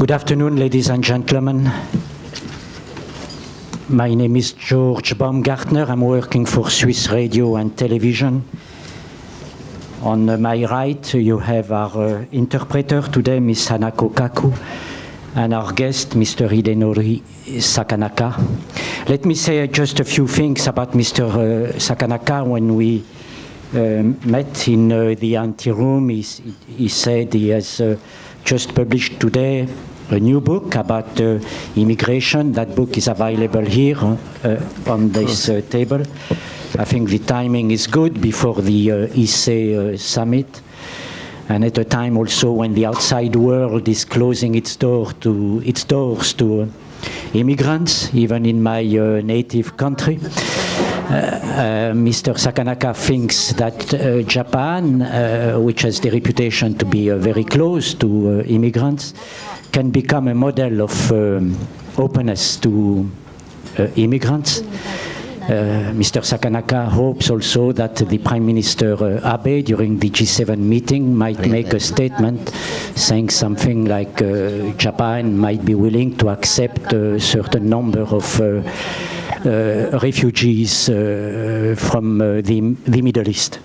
Good afternoon, ladies and gentlemen. My name is George Baumgartner. I'm working for Swiss Radio and Television. On my right, you have our interpreter today, Ms. Hanako Kaku, and our guest, Mr. Hidenori Sakanaka. Let me say just a few things about Mr. Sakanaka. When we met in the anteroom, he said he has just published today a new book about immigration. That book is available here on this table. I think the timing is good before the ISE summit, and at a time also when the outside world is closing its doors to immigrants, even in my native country. Mr. Sakanaka thinks that Japan, which has the reputation to be very close to immigrants, can become a model of openness to immigrants. Mr. Sakanaka hopes also that the Prime Minister Abe, during the G7 meeting, might make a statement saying something like Japan might be willing to accept a certain number of refugees from the Middle East.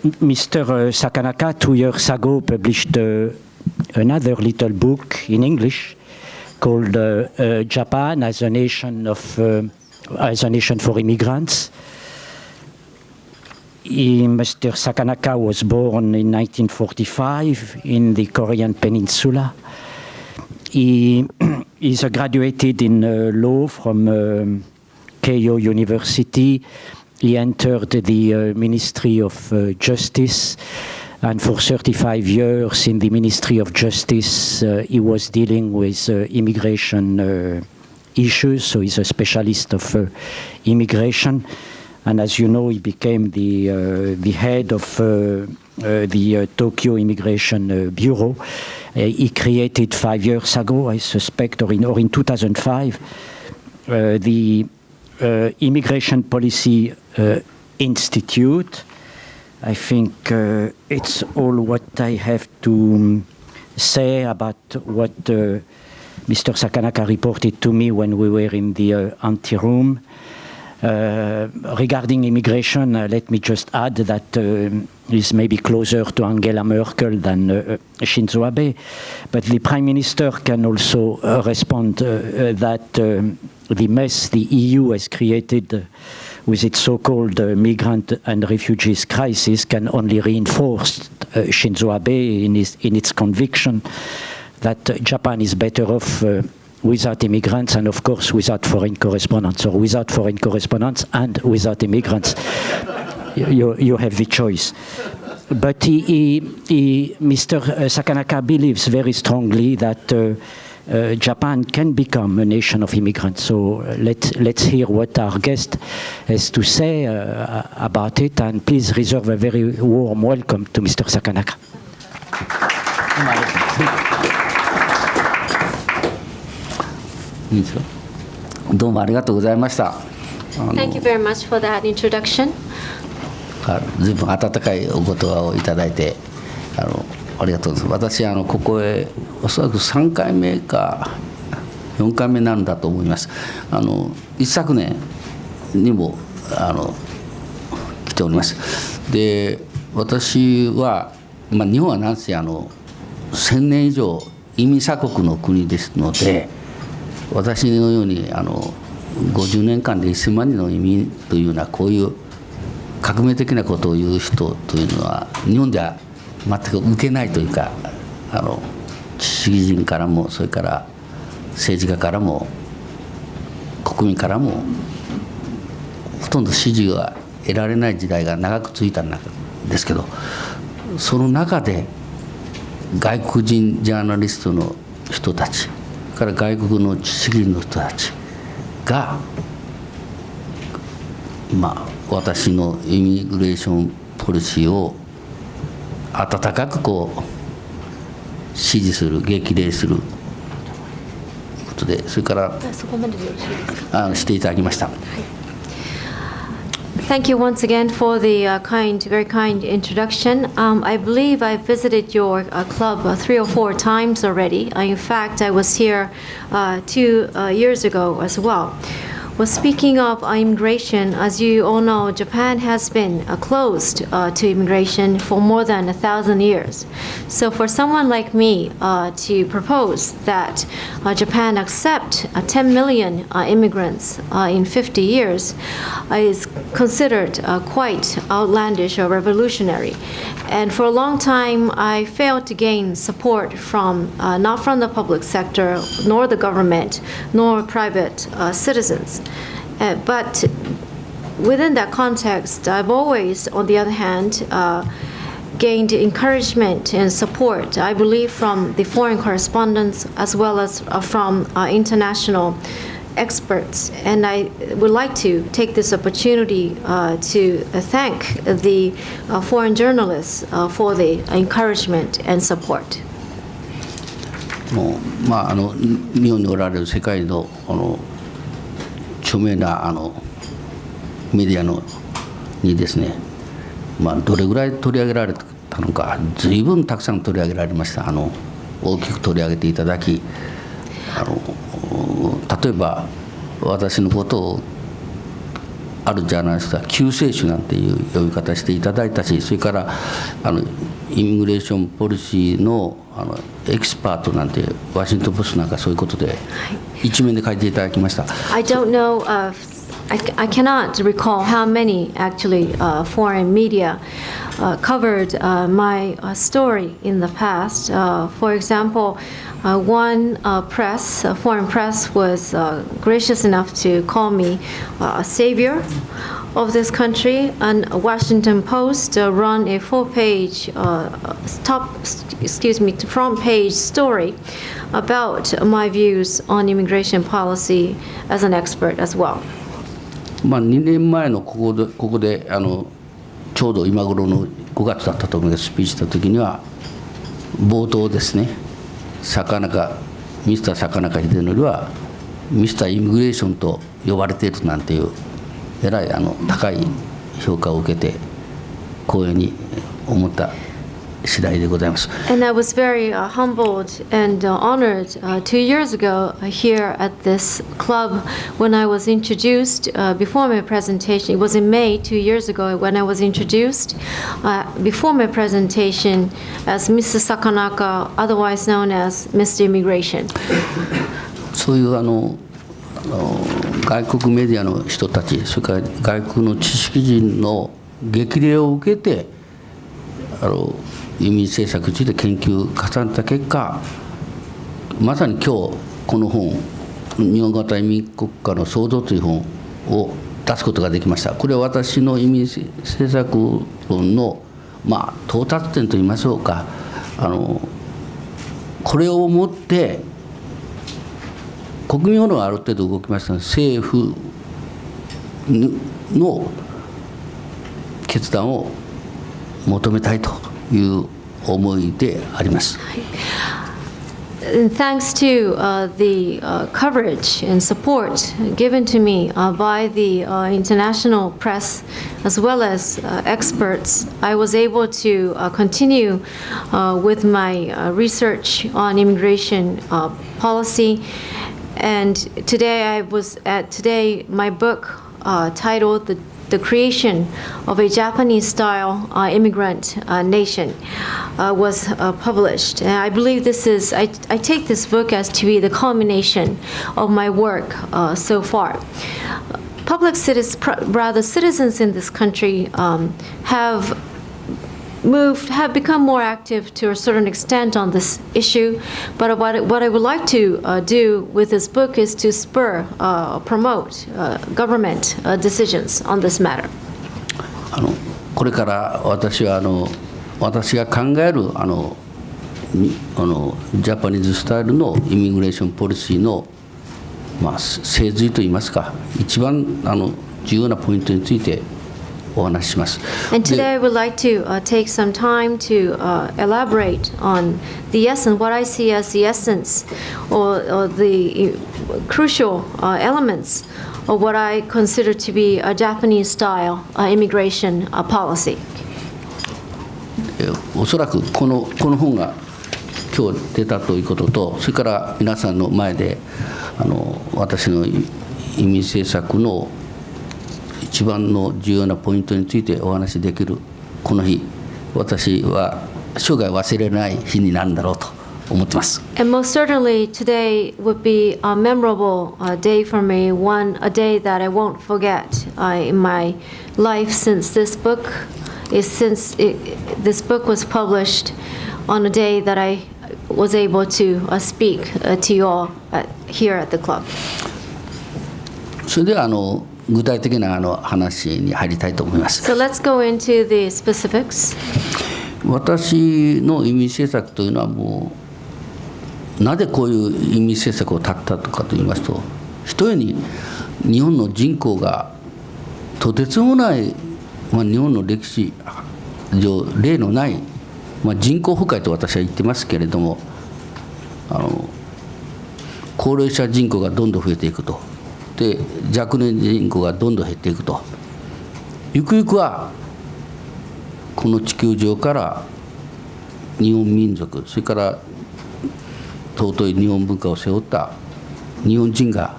Mr. Sakanaka, 2 years ago, published another little book in English called Japan as a nation for immigrants. Mr. Sakanaka was born in 1945 in the Korean Peninsula. He is graduated in law from Keio University. He entered the Ministry of Justice, and for 35 years in the Ministry of Justice, he was dealing with immigration issues, so he's a specialist of immigration. And as you know, he became the head of the Tokyo Immigration Bureau. He created 5 years ago, I suspect, or in 2005, the Immigration Policy Institute. I think it's all what I have to say about what Mr. Sakanaka reported to me when we were in the anteroom. Regarding immigration, let me just add that he's maybe closer to Angela Merkel than Shinzo Abe, but the Prime Minister can also respond that the mess the EU has created with its so-called migrant and refugees crisis can only reinforce Shinzo Abe in its conviction that Japan is better off without immigrants and, of course, without foreign correspondents, or without foreign correspondents and without immigrants. You have the choice. But Mr. Sakanaka believes very strongly that Japan can become a nation of immigrants. So let's hear what our guest has to say about it, and please reserve a very warm welcome to Mr. Sakanaka. Thank you very much for that introduction. 随分温かいお言葉をいただいてありがとうございます。私ここへおそらく3回目か4回目になるんだと思います。一昨年にも来ております。で、私は、日本はなんせ1000年以上移民鎖国の国ですので、私のように50年間で1000万人の移民というようなこういう革命的なことを言う人というのは日本では全く受けないというか、知識人からもそれから政治家からも国民からもほとんど支持が得られない時代が長く続いたんですけど、その中で外国人ジャーナリストの人たちから外国の知識人の人たちが私のイミグレーションポリシーを温かく支持する、激励することで、それからしていただきました。Thank you once again for the very kind introduction. I believe I visited your club 3 or 4 times already. In fact, I was here 2 years ago as well. Well, speaking of immigration, as you all know, Japan has been closed to immigration for more than 1,000 years. So for someone like me to propose that Japan accept 10 million immigrants in 50 years is considered quite outlandish or revolutionary. And for a long time, I failed to gain support from not from the public sector, nor the government, nor private citizens. But within that context, I've always, on the other hand, gained encouragement and support, I believe, from the foreign correspondents as well as from international experts. And I would like to take this opportunity to thank the foreign journalists for the encouragement and support. 日本におられる世界の著名なメディアにですね、どれぐらい取り上げられたのか、随分たくさん取り上げられました。大きく取り上げていただき、例えば私のことをあるジャーナリストは救世主なんていう呼び方していただいたし、それからイミグレーションポリシーのエキスパートなんてワシントンポストなんかそういうことで一面で書いていただきました。I don't know I cannot recall how many actually foreign media covered my story in the past. For example, one foreign press was gracious enough to call me a savior of this country, and Washington Post run a full-page front-page story about my views on immigration policy as an expert as well. 2年前のここでちょうど今頃の5月だったと思います。スピーチした時には冒頭ですね、ミスター坂中秀則はミスターイミグレーションと呼ばれているなんていうえらい高い評価を受けて光栄に思った次第でございます。And I was very humbled and honored 2 years ago here at this club when I was introduced before my presentation. It was in May 2 years ago when I was introduced before my presentation as Mr. Sakanaka, otherwise known as Mr. Immigration. そういう外国メディアの人たち、それから外国の知識人の激励を受けて移民政策について研究を重ねた結果、まさに今日この本「日本型移民国家の創造」という本を出すことができました。これは私の移民政策論の到達点といいましょうか、これをもって国民世論はある程度動きましたが、政府の決断を求めたいという思いであります。Thanks to the coverage and support given to me by the international press as well as experts, I was able to continue with my research on immigration policy. And today my book titled The Creation of a Japanese-style immigrant nation was published. And I believe I take this book as to be the culmination of my work so far. Citizens in this country have become more active to a certain extent on this issue, but what I would like to do with this book is to promote government decisions on this matter. これから私が考えるジャパニーズスタイルのイミグレーションポリシーの精髄といいますか、一番重要なポイントについてお話しします。And today I would like to take some time to elaborate on the essence, what I see as the essence or the crucial elements what I consider to be a Japanese-style immigration policy. おそらくこの本が今日出たということと、それから皆さんの前で私の移民政策の一番の重要なポイントについてお話しできるこの日、私は生涯忘れない日になるんだろうと思ってます。And most certainly today would be a memorable day for me, a day that I won't forget in my life since this book was published on a day that I was able to speak to you all here at the club. それでは具体的な話に入りたいと思います。So let's go into the specifics. 私の移民政策というのはもうなぜこういう移民政策を立ったとかと言いますと、ひとえに日本の人口がとてつもない、日本の歴史上例のない、人口崩壊と私は言ってますけれども、高齢者人口がどんどん増えていくと、で若年人口がどんどん減っていくと、ゆくゆくはこの地球上から日本民族、それから尊い日本文化を背負った日本人が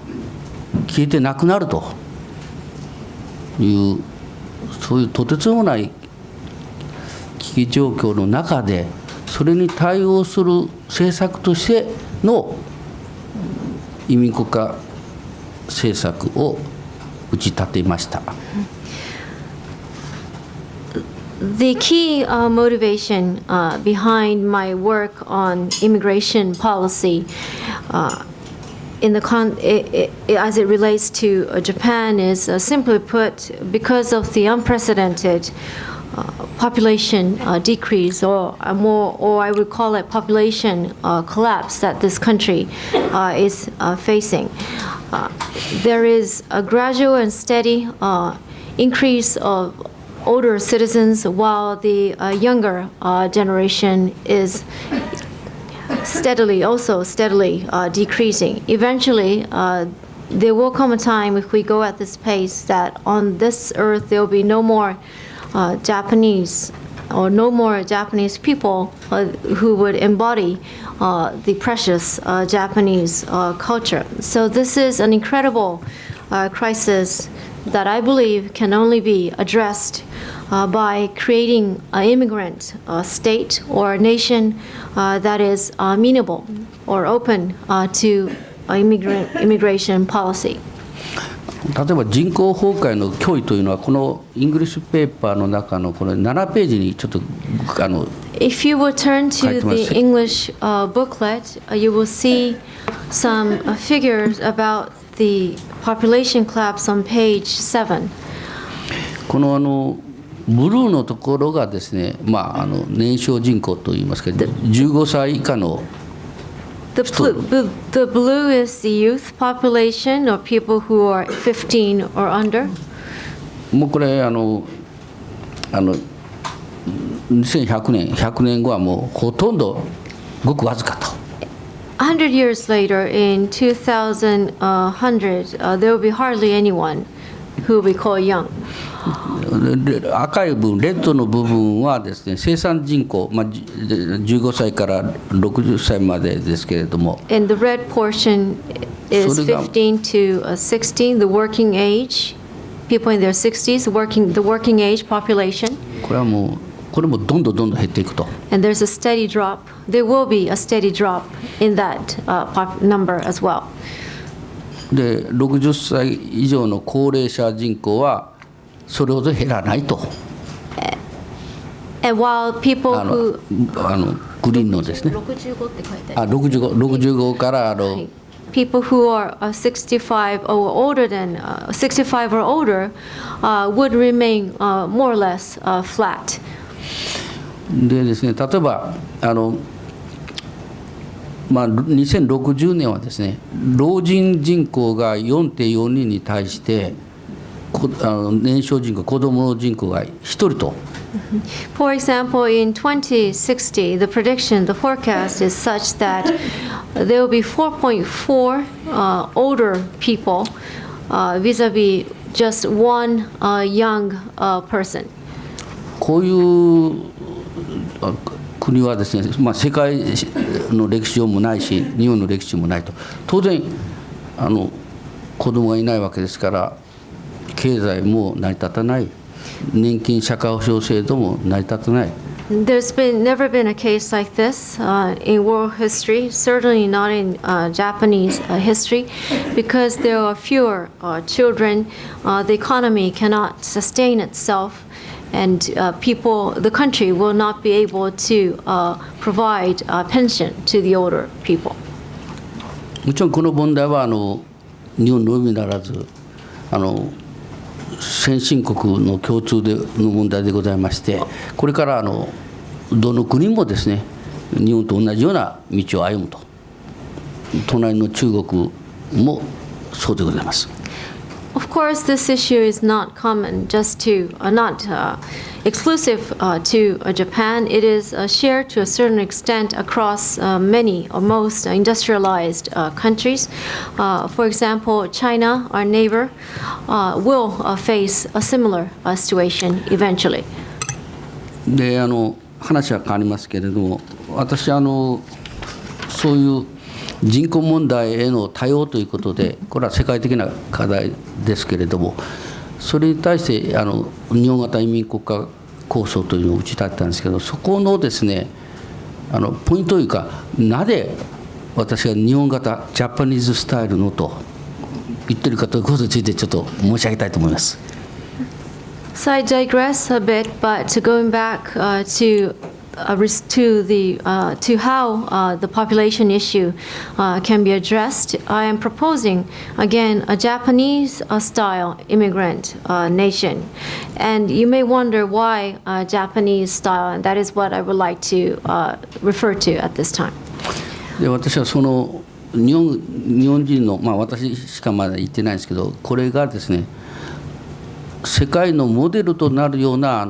消えてなくなるという、そういうとてつもない危機状況の中で、それに対応する政策としての移民国家政策を打ち立てました。The key motivation behind my work on immigration policy as it relates to Japan is simply put because of the unprecedented population decrease, or I would call it population collapse that this country is facing. There is a gradual and steady increase of older citizens, while the younger generation is steadily decreasing. Eventually, there will come a time, if we go at this pace, that on this earth there will be no more Japanese people who would embody the precious Japanese culture. So this is an incredible crisis that I believe can only be addressed by creating an immigrant state or a nation that is amenable or open to immigration policy. 例えば人口崩壊の脅威というのは、このイングリッシュペーパーの中のこの7ページにちょっとIf you will turn to the English booklet, you will see some figures about the population collapse on page 7. このブルーのところがですね、年少人口といいますけど、15歳以下のThe blue is the youth population, or people who are 15 or under. もうこれ100年後はもうほとんどごくわずかと。100 years later, in 2100, there will be hardly anyone who we call young. 赤い部分、レッドの部分はですね、生産人口、15歳から60歳までですけれども、 And the red portion is 15 to 16, the working age, people in their 60s, the working age population. これもどんどん減っていくと。And there's a steady drop. There will be a steady drop in that number as well. で、60歳以上の高齢者人口はそれほど減らないと。And while people who グリーンのですね、65って書いてある。65からPeople who are 65 or older would remain more or less flat. でですね、例えば2060年はですね、老人人口が 4.4 人に対して年少人口、子どもの人口が1人と。For example, in 2060, the forecast is such that there will be 4.4 older people vis-a-vis just one young person. こういう国はですね、世界の歴史上もないし日本の歴史もないと、当然子供がいないわけですから経済も成り立たない、年金社会保障制度も成り立たない。There's never been a case like this in world history, certainly not in Japanese history, because there are fewer children. The economy cannot sustain itself, and the country will not be able to provide pension to the older people. もちろんこの問題は日本のみならず先進国の共通の問題でございまして、これからどの国もですね日本と同じような道を歩むと、隣の中国もそうでございます。Of course, this issue is not common just to, not exclusive to Japan. It is shared to a certain extent across many or most industrialized countries. For example, China, our neighbor, will face a similar situation eventually. で話は変わりますけれども、私そういう人口問題への対応ということで、これは世界的な課題ですけれども、それに対して日本型移民国家構想というのを打ち立てたんですけど、そこのですねポイントというか、なぜ私が日本型ジャパニーズスタイルのと言ってるかということについてちょっと申し上げたいと思います。So I digress a bit, but going back to how the population issue can be addressed, I am proposing again a Japanese-style immigrant nation, and you may wonder why Japanese style, and that is what I would like to refer to at this time. で私はその日本人の、私しかまだ言ってないんですけど、これがですね世界のモデルとなるような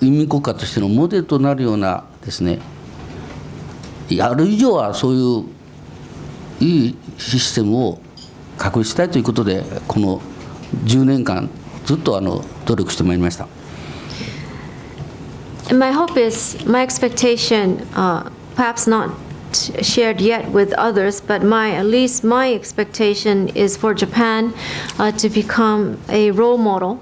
移民国家としてのモデルとなるようなですね、やる以上はそういういいシステムを確立したいということで、この10年間ずっと努力してまいりました。And my hope is, my expectation, perhaps not shared yet with others, but at least my expectation is for Japan to become a role model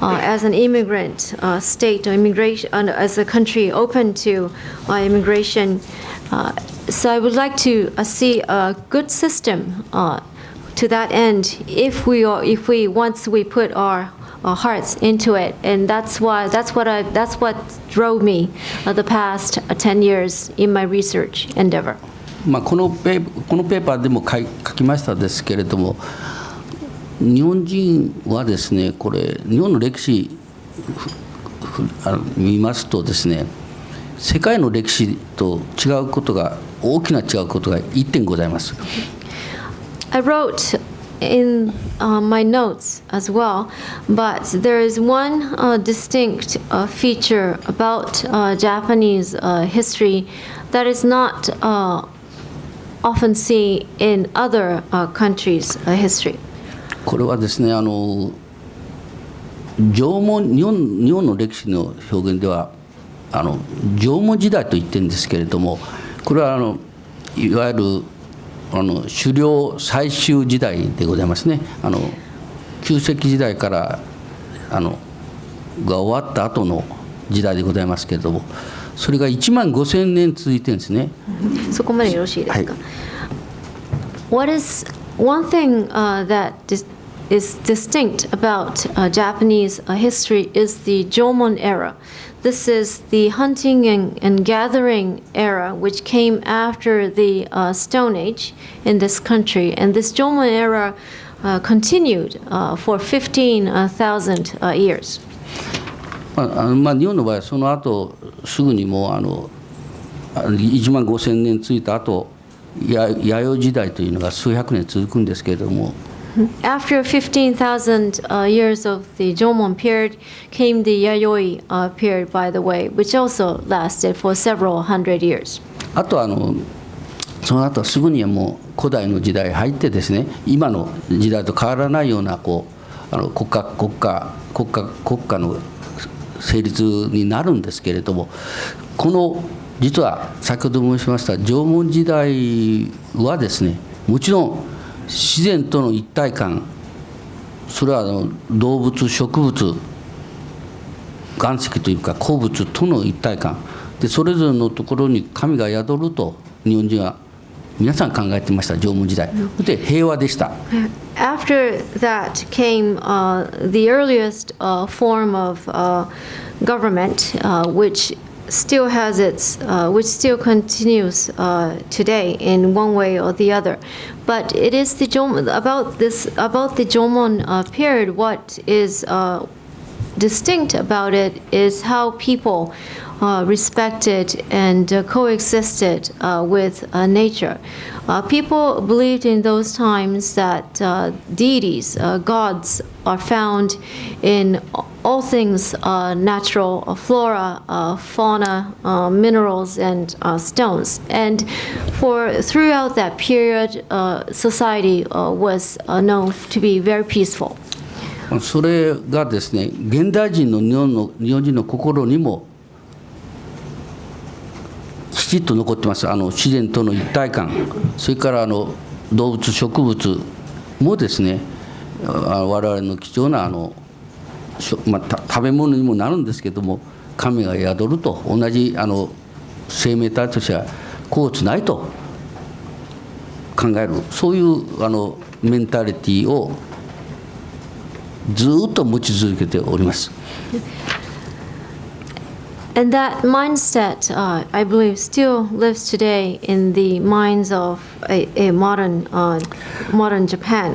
as an immigrant state or immigration, as a country open to immigration. So I would like to see a good system to that end if we once we put our hearts into it, and that's what drove me the past 10 years in my research endeavor. このペーパーでも書きましたですけれども、日本人はですね、これ日本の歴史見ますとですね、世界の歴史と違うことが、大きな違うことが1点ございます。I wrote in my notes as well, but there is one distinct feature about Japanese history that is not often seen in other countries' history. これはですね、縄文日本の歴史の表現では縄文時代と言ってるんですけれども、これはいわゆる狩猟採集時代でございますね。旧石器時代からが終わった後の時代でございますけれども、それが15000年続いてるんですね。そこまでよろしいですか。はい。 What is one thing that is distinct about Japanese history is the Jomon era. This is the hunting and gathering era, which came after the Stone Age in this country. And this Jomon era continued for 15,000 years. 日本の場合はその後すぐにも15000年続いた後、弥生時代というのが数百年続くんですけれども。After 15,000 years of the Jomon period came the Yayoi period, by the way, which also lasted for several hundred years. あとその後すぐにはもう古代の時代入ってですね、今の時代と変わらないような国家の成立になるんですけれども、この実は先ほど申しました縄文時代はですね、もちろん自然との一体感、それは動物植物岩石というか鉱物との一体感で、それぞれのところに神が宿ると日本人は皆さん考えてました。縄文時代で平和でした。After that came the earliest form of government, which still has which still continues today in one way or the other. But it is the about the Jomon period. What is distinct about it is how people respected and coexisted with nature. People believed in those times that deities, gods, are found in all things natural, flora, fauna, minerals, and stones. And throughout that period, society was known to be very peaceful. それがですね、現代人の日本人の心にもきちっと残ってます。自然との一体感、それから動物植物もですね、我々の貴重な食べ物にもなるんですけども、神が宿ると同じ生命体としては甲乙ないと考える、そういうメンタリティをずっと持ち続けております。And that mindset, I believe, still lives today in the minds of a modern Japan.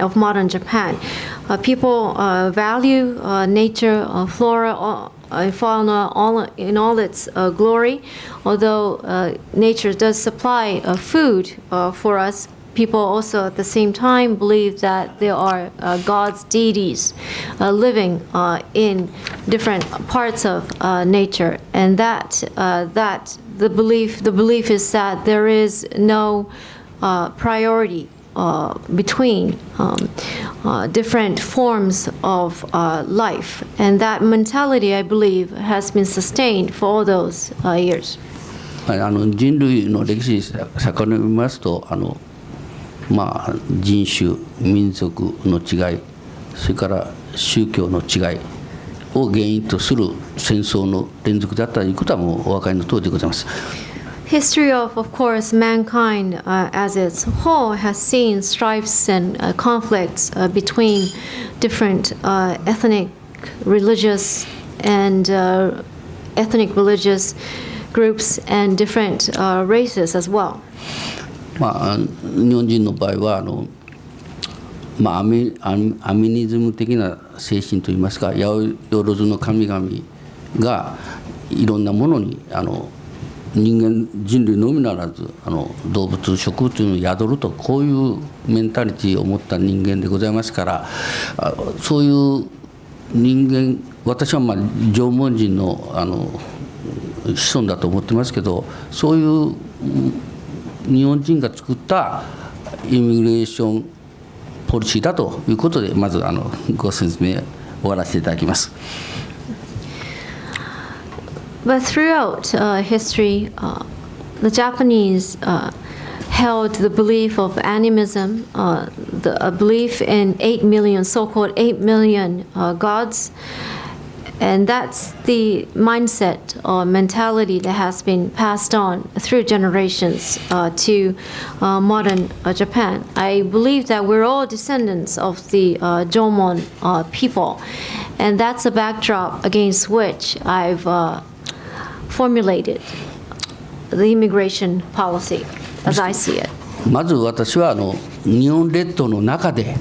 People value nature, flora, fauna, in all its glory. Although nature does supply food for us, people also at the same time believe that there are gods, deities living in different parts of nature, and that the belief is that there is no priority between different forms of life, and that mentality, I believe, has been sustained for all those years. 人類の歴史遡りますと人種、民族の違い、それから宗教の違いを原因とする戦争の連続だったということはもうお分かりの通りでございます。History of course, mankind as its whole has seen strifes and conflicts between different ethnic, religious groups and different races as well. 日本人の場合はアミニズム的な精神といいますか、八百万の神々がいろんなものに人類のみならず動物植物に宿ると、こういうメンタリティーを持った人間でございますから、そういう人間、私は縄文人の子孫だと思ってますけど、そういう日本人が作ったイミグレーションポリシーだということで、まずご説明終わらせていただきます。But throughout history, the Japanese held the belief of animism, a belief in 8 million, so-called 8 million gods. And that's the mindset or mentality that has been passed on through generations to modern Japan. I believe that we're all descendants of the Jomon people. And that's a backdrop against which I've formulated the immigration policy as I see it. まず私は日本列島の中で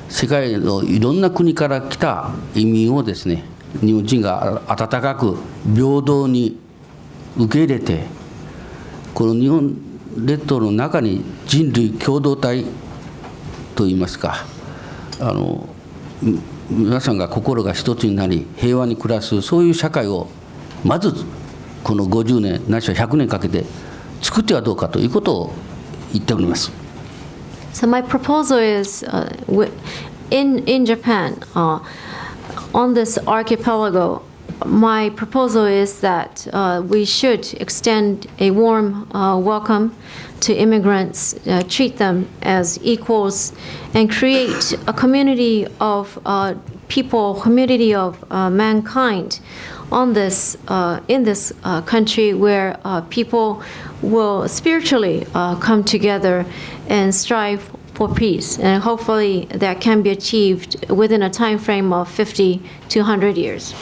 世界のいろんな国から来た移民をですね、日本人が温かく平等に受け入れて、この日本列島の中に人類共同体といいますか、皆さんが心が一つになり平和に暮らす、そういう社会をまずこの50年ないしは100年かけて作ってはどうかということを言っております。So my proposal is in Japan, on this archipelago, my proposal is that we should extend a warm welcome to immigrants, treat them as equals, and create a community of people, community of mankind on this in this country where people will spiritually come together and strive for peace, and hopefully that can be achieved within a time frame of 50 to 100 years.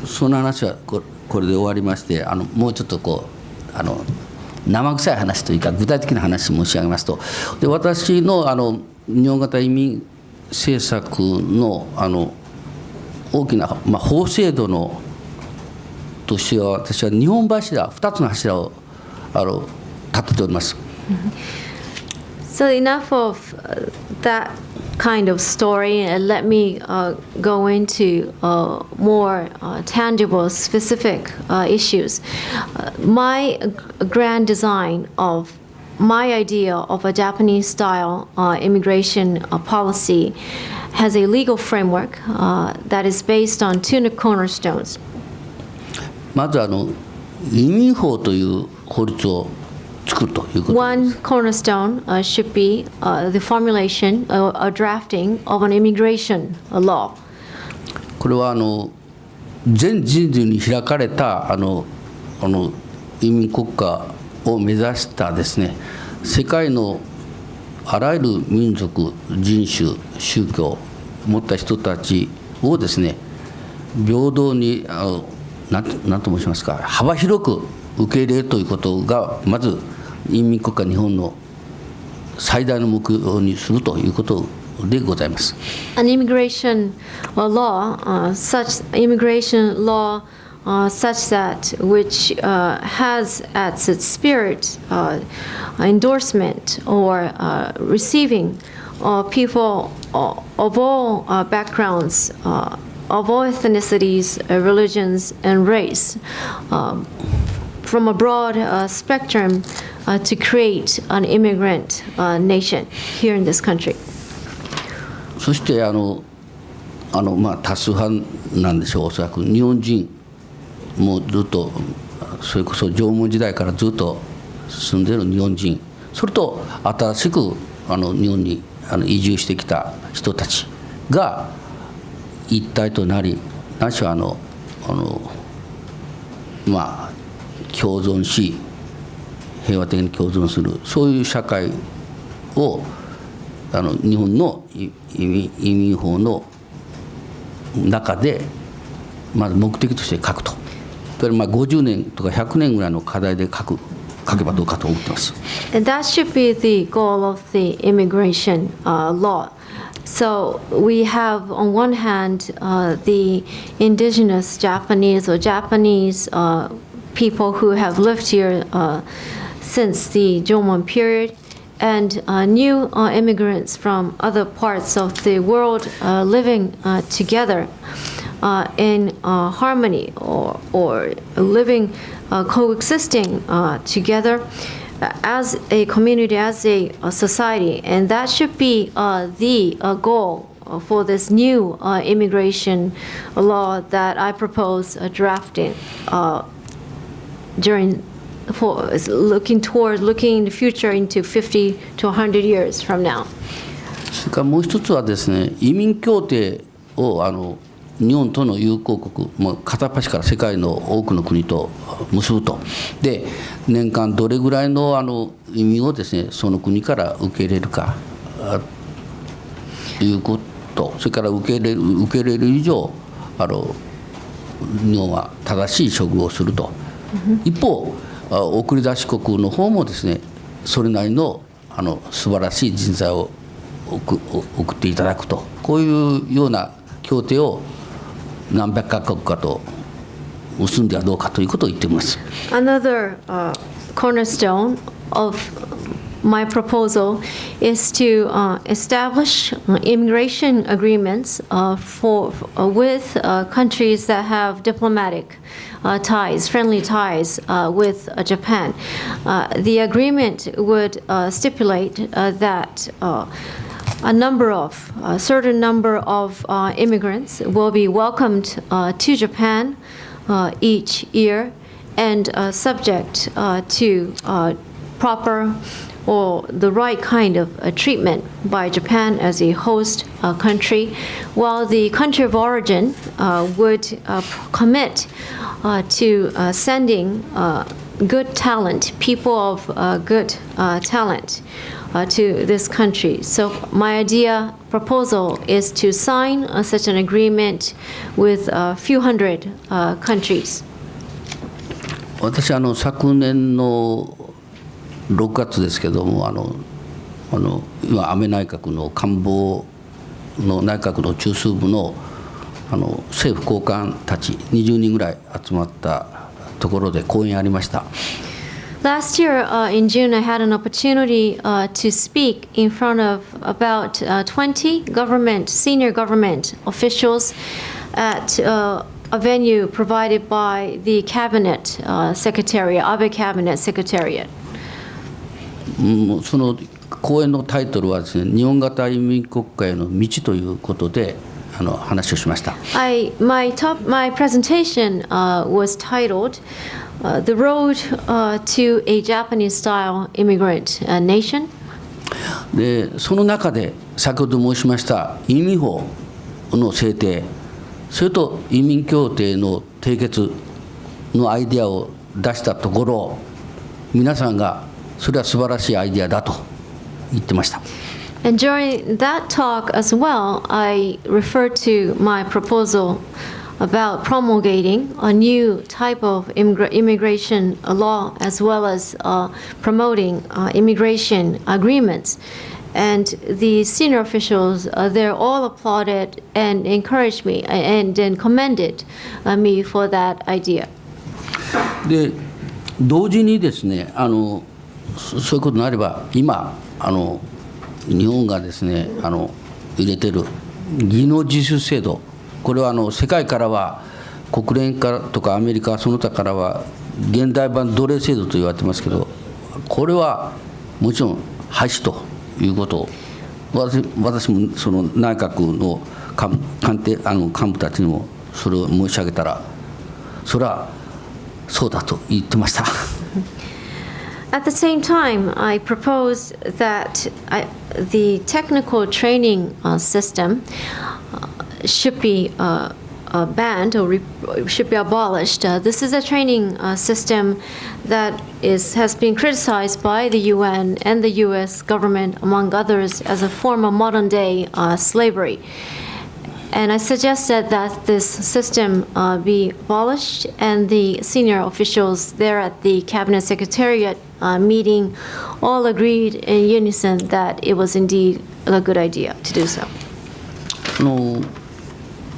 その話はこれで終わりまして、もうちょっと生臭い話というか具体的な話申し上げますと、で私の日本型移民政策の大きな、法制度のとしては、私は日本柱2つの柱を立てております。So enough of that kind of story, and let me go into more tangible, specific issues. My grand design of my idea of a Japanese-style immigration policy has a legal framework that is based on two cornerstones. まず移民法という法律を作るということです。One cornerstone should be the formulation, a drafting of an immigration law. これは全人類に開かれた移民国家を目指したですね、世界のあらゆる民族、人種、宗教を持った人たちをですね、平等に何と申しますか、幅広く受け入れるということがまず移民国家日本の最大の目標にするということでございます。An immigration law, such that which has at its spirit endorsement or receiving people of all backgrounds, of all ethnicities, religions, and race, from a broad spectrum to create an immigrant nation here in this country. そして多数派なんでしょう、おそらく日本人もずっとそれこそ縄文時代からずっと住んでいる日本人、それと新しく日本に移住してきた人たちが一体となり、何しろ共存し平和的に共存する、そういう社会を日本の移民法の中でまず目的として書くと。これ50年とか100年ぐらいの課題で書けばどうかと思っています。And that should be the goal of the immigration law. So we have, on one hand, the indigenous Japanese or Japanese people who have lived here since the Jomon period, and new immigrants from other parts of the world living together in harmony or living, coexisting together as a community, as a society. And that should be the goal for this new immigration law that I propose drafting looking in the future into 50 to 100 years from now. それからもう一つはですね、移民協定を日本との友好国、もう片っ端から世界の多くの国と結ぶと。で、年間どれぐらいの移民をですね、その国から受け入れるかということ、それから受け入れる以上日本は正しい処遇をすると。一方、送り出し国の方もですね、それなりの素晴らしい人材を送っていただくと、こういうような協定を何百カ国かと結んではどうかということを言っています。Another cornerstone of my proposal is to establish immigration agreements with countries that have diplomatic ties, friendly ties with Japan. The agreement would stipulate that a certain number of immigrants will be welcomed to Japan each year, and subject to proper or the right kind of treatment by Japan as a host country, while the country of origin would commit to sending good talent, people of good talent to this country. So my proposal is to sign such an agreement with a few hundred countries. 私昨年の6月ですけども今安倍内閣の官房の内閣の中枢部の政府高官たち20人ぐらい集まったところで講演ありました。Last year, in June, I had an opportunity to speak in front of about 20 senior government officials at a venue provided by the Cabinet Secretariat, Abe Cabinet Secretariat. その講演のタイトルはですね、日本型移民国家への道ということで話をしました。My presentation was titled The Road to a Japanese-style Immigrant Nation. でその中で先ほど申しました移民法の制定、それと移民協定の締結のアイデアを出したところ、皆さんがそれは素晴らしいアイデアだと言ってました。And during that talk as well, I referred to my proposal about promulgating a new type of immigration law as well as promoting immigration agreements. And the senior officials, they all applauded and encouraged me and then commended me for that idea. で同時にですね、そういうことになれば今日本がですね入れてる技能実習制度、これは世界からは国連からとかアメリカその他からは現代版奴隷制度と言われてますけど、これはもちろん廃止ということを私もその内閣の幹部たちにもそれを申し上げたら、それはそうだと言ってました。At the same time, I propose that the technical training system should be banned or should be abolished. This is a training system that has been criticized by the UN and the US government, among others, as a form of modern-day slavery. And I suggested that this system be abolished, and the senior officials there at the Cabinet Secretariat meeting all agreed in unison that it was indeed a good idea to do so.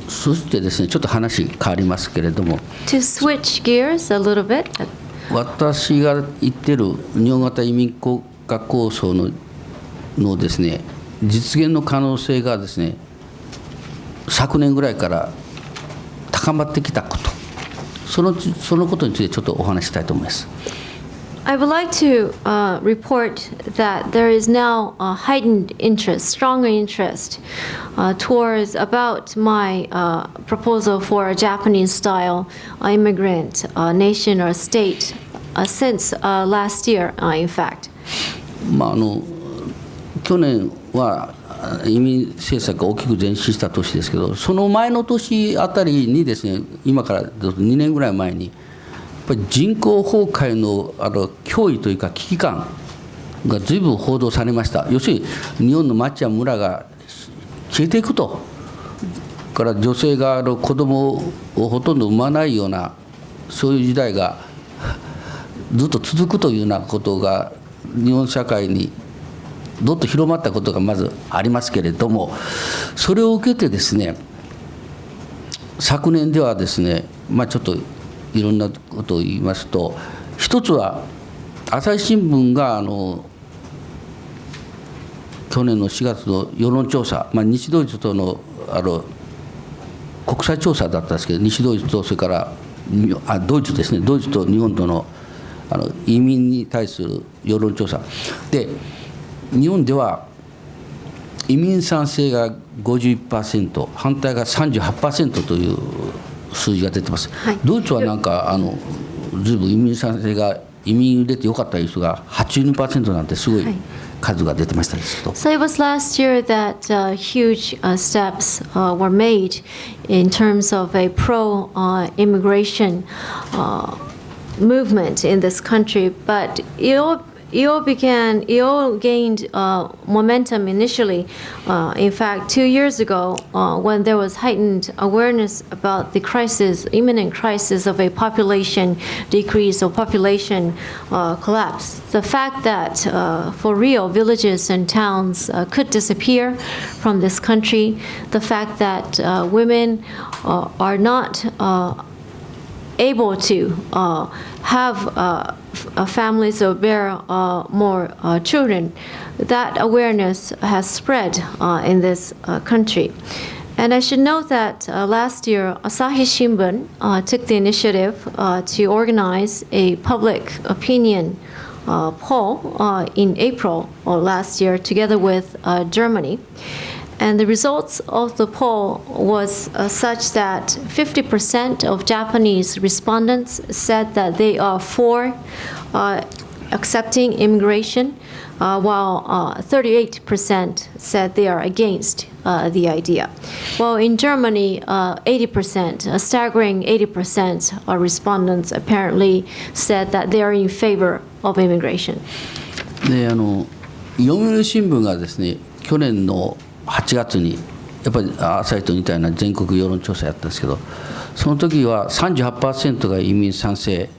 そしてですね、ちょっと話変わりますけれども、 To switch gears a little bit. 私が言ってる日本型移民国家構想のですね、実現の可能性がですね、昨年ぐらいから高まってきたこと、そのことについてちょっとお話ししたいと思います。I would like to report that there is now a heightened interest, stronger interest towards about my proposal for a Japanese-style immigrant nation or state since last year, in fact. 去年は移民政策が大きく前進した年ですけど、その前の年あたりにですね、今から2年ぐらい前にやっぱり人口崩壊の脅威というか危機感が随分報道されました。要するに日本の町や村が消えていくと、から女性が子供をほとんど産まないようなそういう時代がずっと続くというようなことが日本社会にどっと広まったことがまずありますけれども、それを受けてですね、昨年ではですね、ちょっといろんなことを言いますと、一つは朝日新聞が去年の4月の世論調査、西ドイツとの国際調査だったんですけど、西ドイツとそれからドイツですね、ドイツと日本との移民に対する世論調査で、日本では移民賛成が 51%、反対が 38% という数字が出てます。はい、ドイツはなんかずいぶん移民賛成が移民入れてよかったいう人が 82% なんてすごい数が出てましたですけど。So it was last year that huge steps were made in terms of a pro-immigration movement in this country, but it all gained momentum initially. In fact, 2 years ago, when there was heightened awareness about the imminent crisis of a population decrease or population collapse. The fact that for real, villages and towns could disappear from this country, the fact that women are not able to have families or bear more children, that awareness has spread in this country. And I should note that last year, Asahi Shimbun took the initiative to organize a public opinion poll in April of last year together with Germany. And the results of the poll was such that 50% of Japanese respondents said that they are for accepting immigration, while 38% said they are against the idea. Well, in Germany, 80%, a staggering 80% of respondents apparently said that they are in favor of immigration. で、読売新聞がですね、去年の8月にやっぱり朝日と似たような全国世論調査やったんですけど、その時は 38% が移民賛成、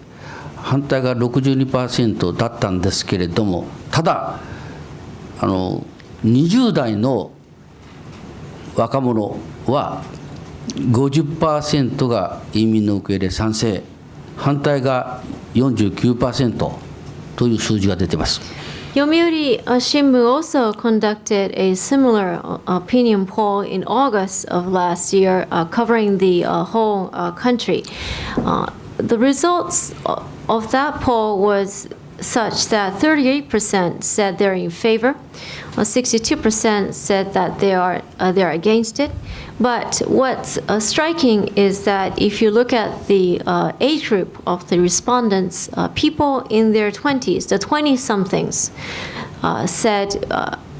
反対が 62% だったんですけれども、ただ20代の若者は 50% が移民の受け入れ賛成、反対が 49% という数字が出ています。Yomiuri Shimbun also conducted a similar opinion poll in August of last year, covering the whole country. The results of that poll was such that 38% said they're in favor, 62% said that they're against it. But what's striking is that if you look at the age group of the respondents, people in their 20s, the 20-somethings, said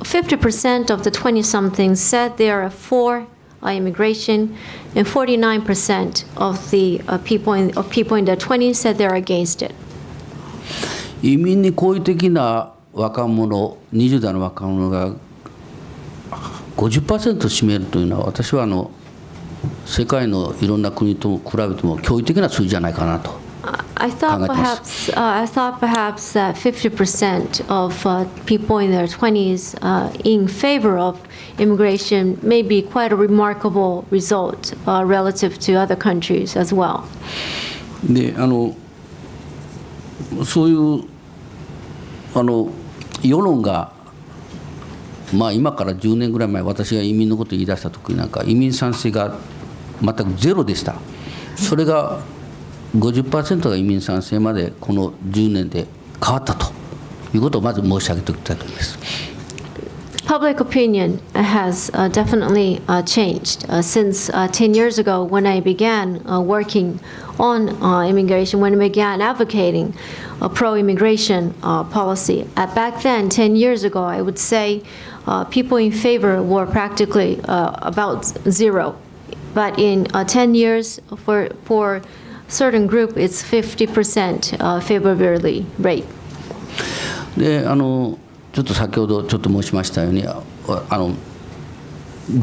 50% of the 20-somethings said they are for immigration, and 49% of the people in their 20s said they're against it. 移民に好意的な若者、20代の若者が 50% 占めるというのは、私は世界のいろんな国と比べても驚異的な数字じゃないかなと。I thought perhaps that 50% of people in their 20s in favor of immigration may be quite a remarkable result relative to other countries as well. で、そういう世論が、今から10年ぐらい前、私が移民のことを言い出した時なんか移民賛成が全くゼロでした。それが 50% が移民賛成までこの10年で変わったということをまず申し上げておきたいと思います。Public opinion has definitely changed since 10 years ago when I began working on immigration, when I began advocating a pro-immigration policy. Back then, 10 years ago, I would say people in favor were practically about zero. But in 10 years, for certain group, it's 50% favorability rate. で、ちょっと先ほどちょっと申しましたように、ど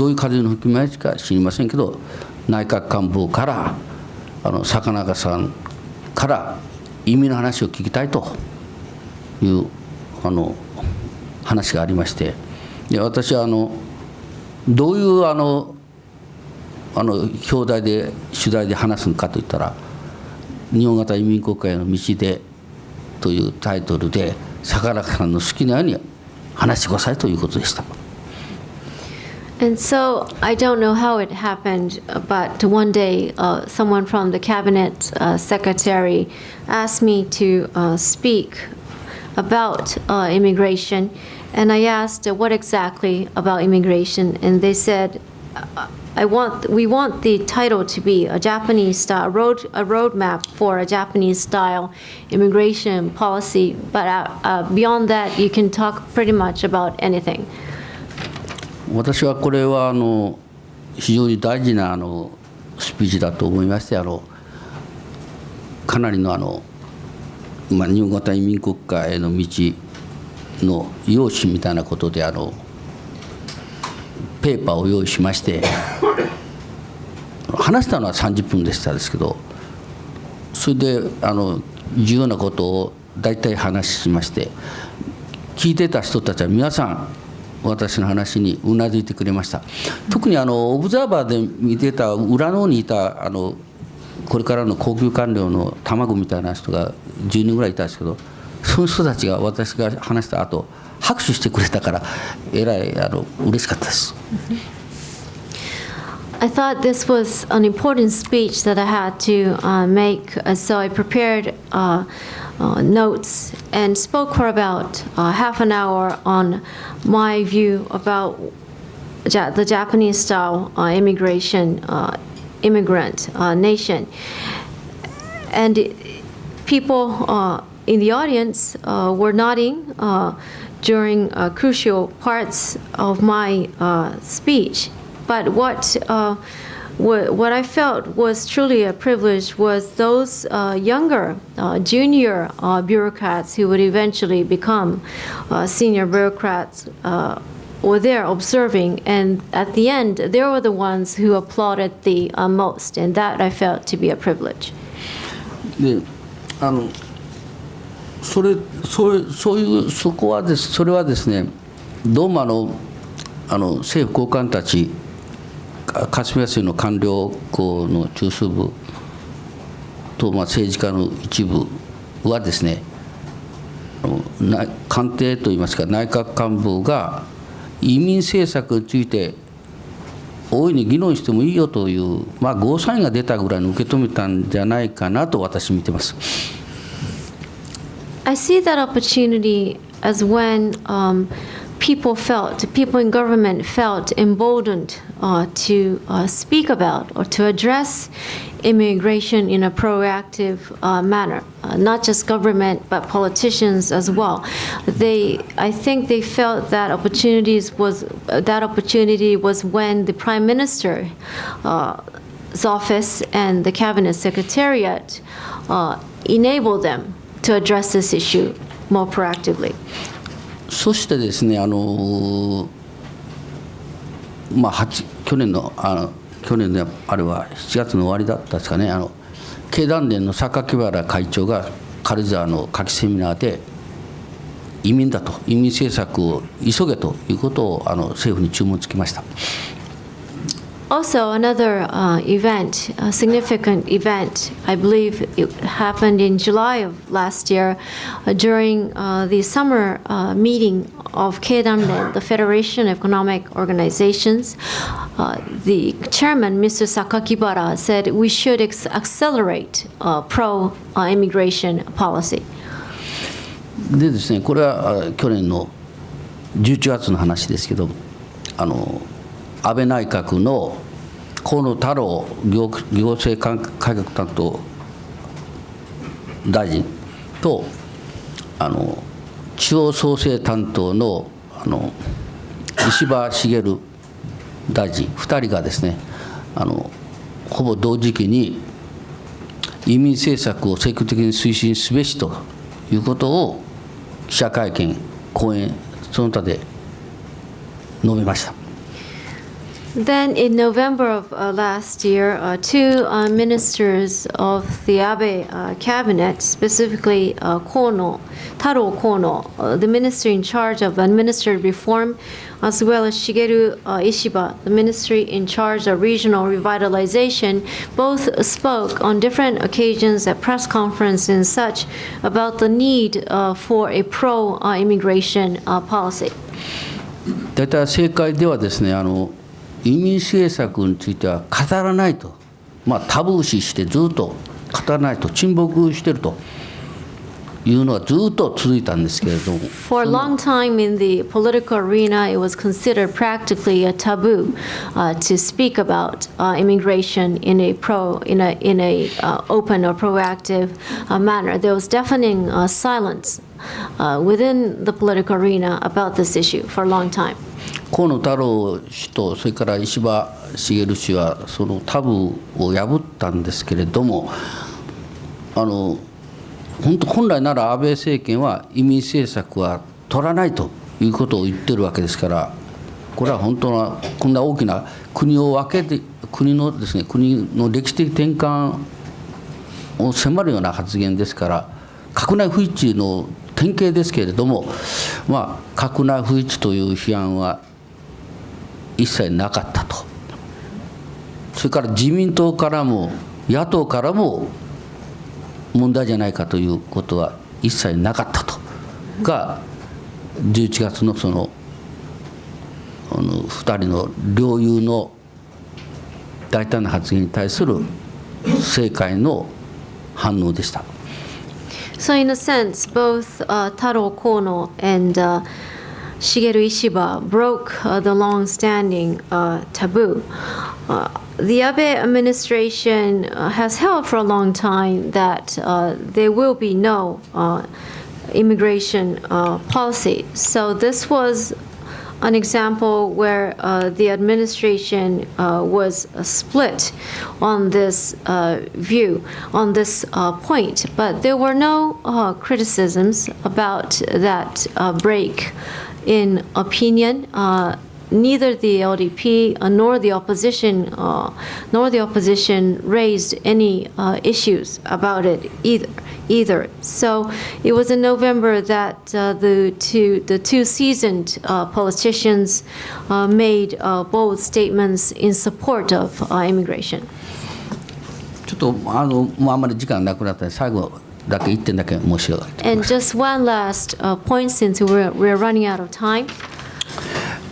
ういう風の吹き回しか知りませんけど、内閣官房から坂中さんから移民の話を聞きたいという話がありまして、で私はどういう表題で取材で話すのかといったら、日本型移民国家への道でというタイトルで、坂中さんの好きなように話してくださいということでした。And so I don't know how it happened, but one day someone from the cabinet secretary asked me to speak about immigration, and I asked what exactly about immigration, and they said, we want the title to be a Japanese style a roadmap for a Japanese style immigration policy, but beyond that you can talk pretty much about anything. 私はこれは非常に大事なスピーチだと思いまして、かなりの日本型移民国家への道の用紙みたいなことでペーパーを用意しまして、話したのは30分でしたですけど、それで重要なことを大体話しまして、聞いてた人たちは皆さん私の話にうなずいてくれました。特にオブザーバーで見てた裏の方にいたこれからの高級官僚の卵みたいな人が10人ぐらいいたんですけど、その人たちが私が話した後拍手してくれたからえらい嬉しかったです。I thought this was an important speech that I had to make, so I prepared notes and spoke for about half an hour on my view about the Japanese-style immigrant nation. And people in the audience were nodding during crucial parts of my speech. But what I felt was truly a privilege was those younger, junior bureaucrats who would eventually become senior bureaucrats were there observing, and at the end, they were the ones who applauded the most, and that I felt to be a privilege. でそれはですね、どうも政府高官たち、霞が関の官僚校の中枢部と政治家の一部はですね、官邸といいますか内閣官房が移民政策について大いに議論してもいいよという、ゴーサインが出たぐらいに受け止めたんじゃないかなと私見てます。I see that opportunity as when people in government felt emboldened to speak about or to address immigration in a proactive manner. Not just government, but politicians as well. I think they felt that opportunity was when the Prime Minister's office and the Cabinet Secretariat enabled them to address this issue more proactively. そしてですね、去年のあれは7月の終わりだったですかね、経団連の榊原会長が軽井沢の夏季セミナーで移民政策を急げということを政府に注文つきました。Also, another event, a significant event, I believe it happened in July of last year during the summer meeting of Keidanren, the Federation of Economic Organizations. The chairman, Mr. Sakakibara, said we should accelerate pro-immigration policy. でですね、これは去年の11月の話ですけど、安倍内閣の河野太郎行政改革担当大臣と地方創生担当の石破茂大臣2人がですねほぼ同時期に移民政策を積極的に推進すべしということを記者会見講演その他で述べました。Then in November of last year, two ministers of the Abe cabinet, specifically Taro Kono, the minister in charge of administrative reform, as well as Shigeru Ishiba, the ministry in charge of regional revitalization, both spoke on different occasions at press conferences and such about the need for a pro-immigration policy. 大体政界ではですね移民政策については語らないと、タブー視してずっと語らないと、沈黙しているというのはずっと続いたんですけれども。For a long time in the political arena, it was considered practically a taboo to speak about immigration in a open or proactive manner. There was deafening silence within the political arena about this issue for a long time. 河野太郎氏とそれから石破茂氏はそのタブーを破ったんですけれども、本来なら安倍政権は移民政策は取らないということを言ってるわけですから、これは本当はこんな大きな国を分けて国の歴史的転換を迫るような発言ですから、閣内不一致の典型ですけれども、閣内不一致という批判は一切なかったと。それから自民党からも野党からも問題じゃないかということは一切なかったとが、11月のその2人の両雄の大胆な発言に対する政界の反応でした。So in a sense, both Taro Kono and Shigeru Ishiba broke the long-standing taboo. The Abe administration has held for a long time that there will be no immigration policy. So this was an example where the administration was split on this view, on this point. But there were no criticisms about that break in opinion. Neither the LDP nor the opposition raised any issues about it either. So it was in November that the two seasoned politicians made bold statements in support of immigration. ちょっとあんまり時間なくなったので最後だけ1点だけ申し上げたいと思います。 And just one last point, since we're running out of time.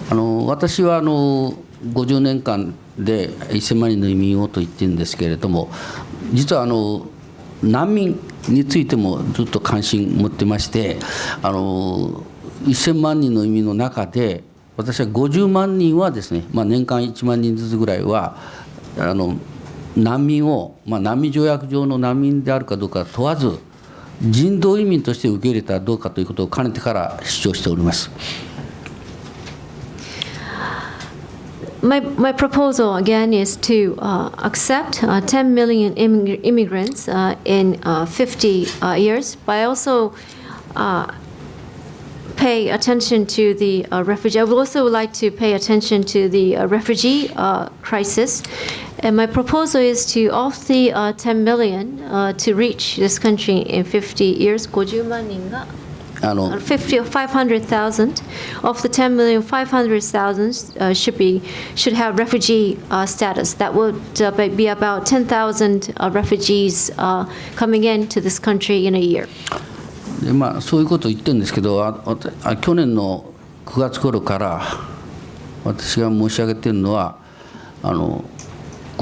私は50年間で1000万人の移民をと言ってるんですけれども、実は難民についてもずっと関心持ってまして、1000万人の移民の中で私は50万人はですね、年間1万人ずつぐらいは難民を、難民条約上の難民であるかどうか問わず人道移民として受け入れたらどうかということをかねてから主張しております。My proposal again is to accept 10 million immigrants in 50 years, but I also pay attention to the refugee. I would also like to pay attention to the refugee crisis. And my proposal is to, of the 10 million to reach this country in 50 years, 50만 인가? 500,000 of the 10 million, 500,000 should have refugee status. That would be about 10,000 refugees coming into this country in a year. でそういうことを言ってるんですけど、去年の9月頃から私が申し上げているのは今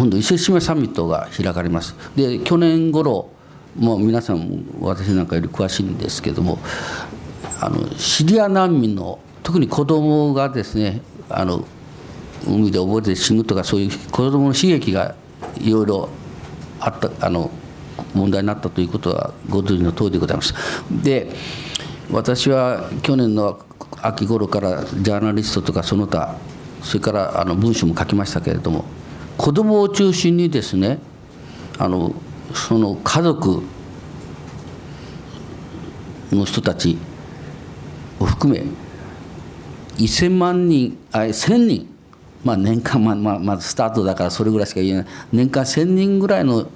度伊勢志摩サミットが開かれます。で去年頃もう皆さん私なんかより詳しいんですけども、シリア難民の特に子どもがですね海で溺れて死ぬとか、そういう子どもの悲劇がいろいろあった問題になったということはご存知の通りでございます。で私は去年の秋頃からジャーナリストとかその他、それから文章も書きましたけれども、子どもを中心にですねその家族の人たちを含め1000万人1000人、年間まずスタートだからそれぐらいしか言えない、年間1000人ぐらいの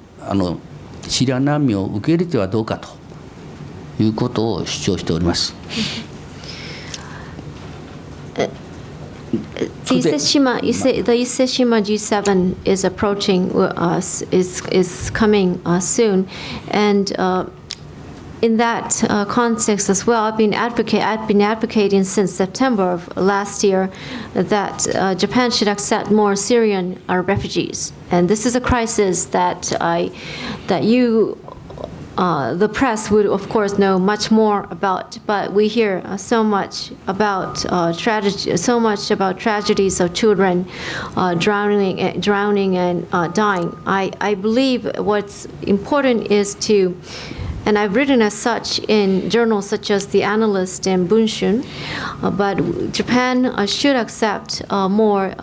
シリア難民を受け入れてはどうかということを主張しております。The Iseshima G7 is approaching is coming soon, and in that context as well, I've been advocating since September of last year that Japan should accept more Syrian refugees, and this is a crisis that the press would, of course, know much more about. But we hear so much about tragedies of children drowning and dying. I believe what's important is to. And I've written as such in journals such as The Analyst and Bunshun, but Japan should accept more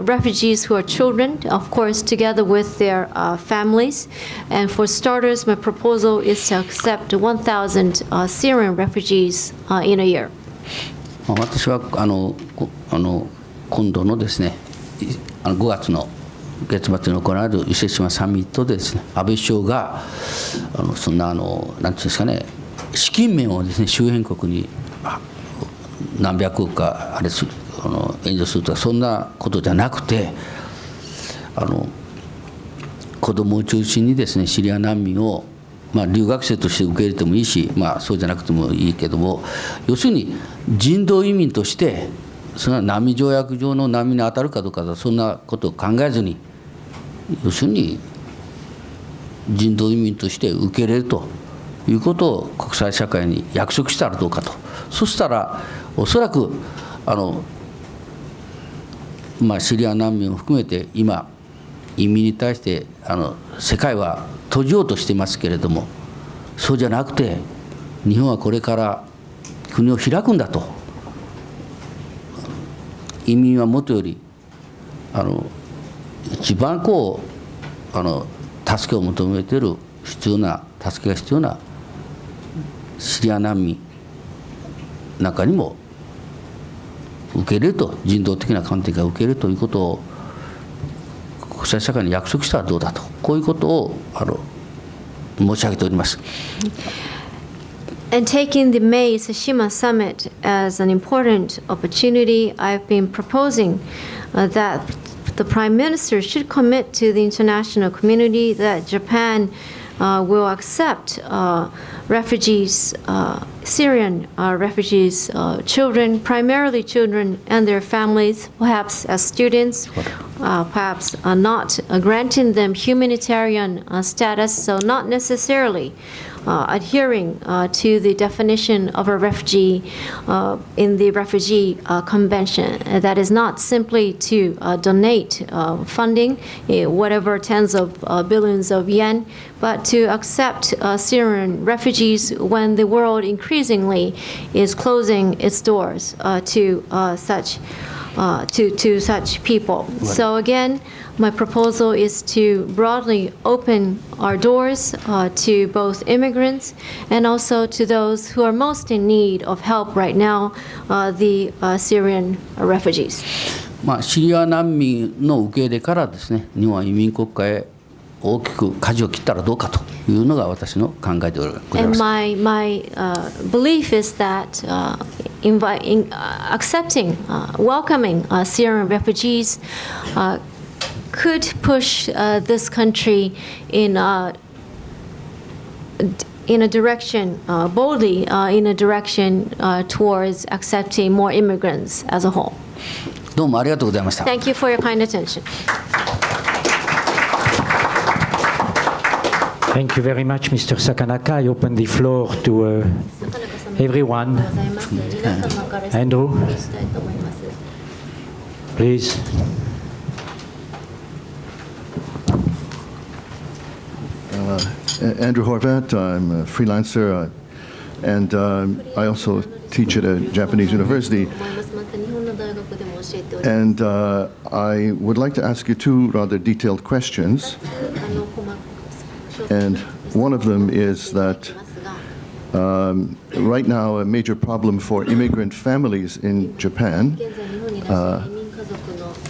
refugees who are children, of course, together with their families. And for starters, my proposal is to accept 1,000 Syrian refugees in a year. 私は今度のですね、5月の月末に行われる伊勢志摩サミットでですね、安倍首相がそんななんていうんですかね、資金面をですね、周辺国に何百億か援助するとか、そんなことじゃなくて、子どもを中心にですね、シリア難民を留学生として受け入れてもいいし、そうじゃなくてもいいけども、要するに人道移民としてその難民条約上の難民に当たるかどうか、そんなことを考えずに、要するに人道移民として受け入れるということを国際社会に約束したらどうかと。そしたらおそらくシリア難民を含めて今移民に対して世界は閉じようとしていますけれども、そうじゃなくて日本はこれから国を開くんだと。移民はもとより一番助けを求めている助けが必要なシリア難民中にも受け入れると、人道的な観点から受け入れるということを国際社会に約束したらどうだと、こういうことを申し上げております。And taking the May Tsushima summit as an important opportunity, I've been proposing that the Prime Minister should commit to the international community that Japan will accept refugees, Syrian refugees, children, primarily children and their families, perhaps as students, perhaps not granting them humanitarian status, so not necessarily adhering to the definition of a refugee in the Refugee Convention. That is not simply to donate funding, whatever tens of billions of yen, but to accept Syrian refugees when the world increasingly is closing its doors to such people. So again, my proposal is to broadly open our doors to both immigrants and also to those who are most in need of help right now, the Syrian refugees. シリア難民の受け入れからですね、日本は移民国家へ大きく舵を切ったらどうかというのが私の考えでございます。And my belief is that accepting, welcoming Syrian refugees could push this country in a direction, boldly in a direction towards accepting more immigrants as a whole. どうもありがとうございました。 Thank you for your kind attention. Thank you very much, Mr. Sakanaka. I open the floor to everyone. Andrew, please. Andrew Horvat, I'm a freelancer, and I also teach at a Japanese university. And I would like to ask you two rather detailed questions. And one of them is that right now a major problem for immigrant families in Japan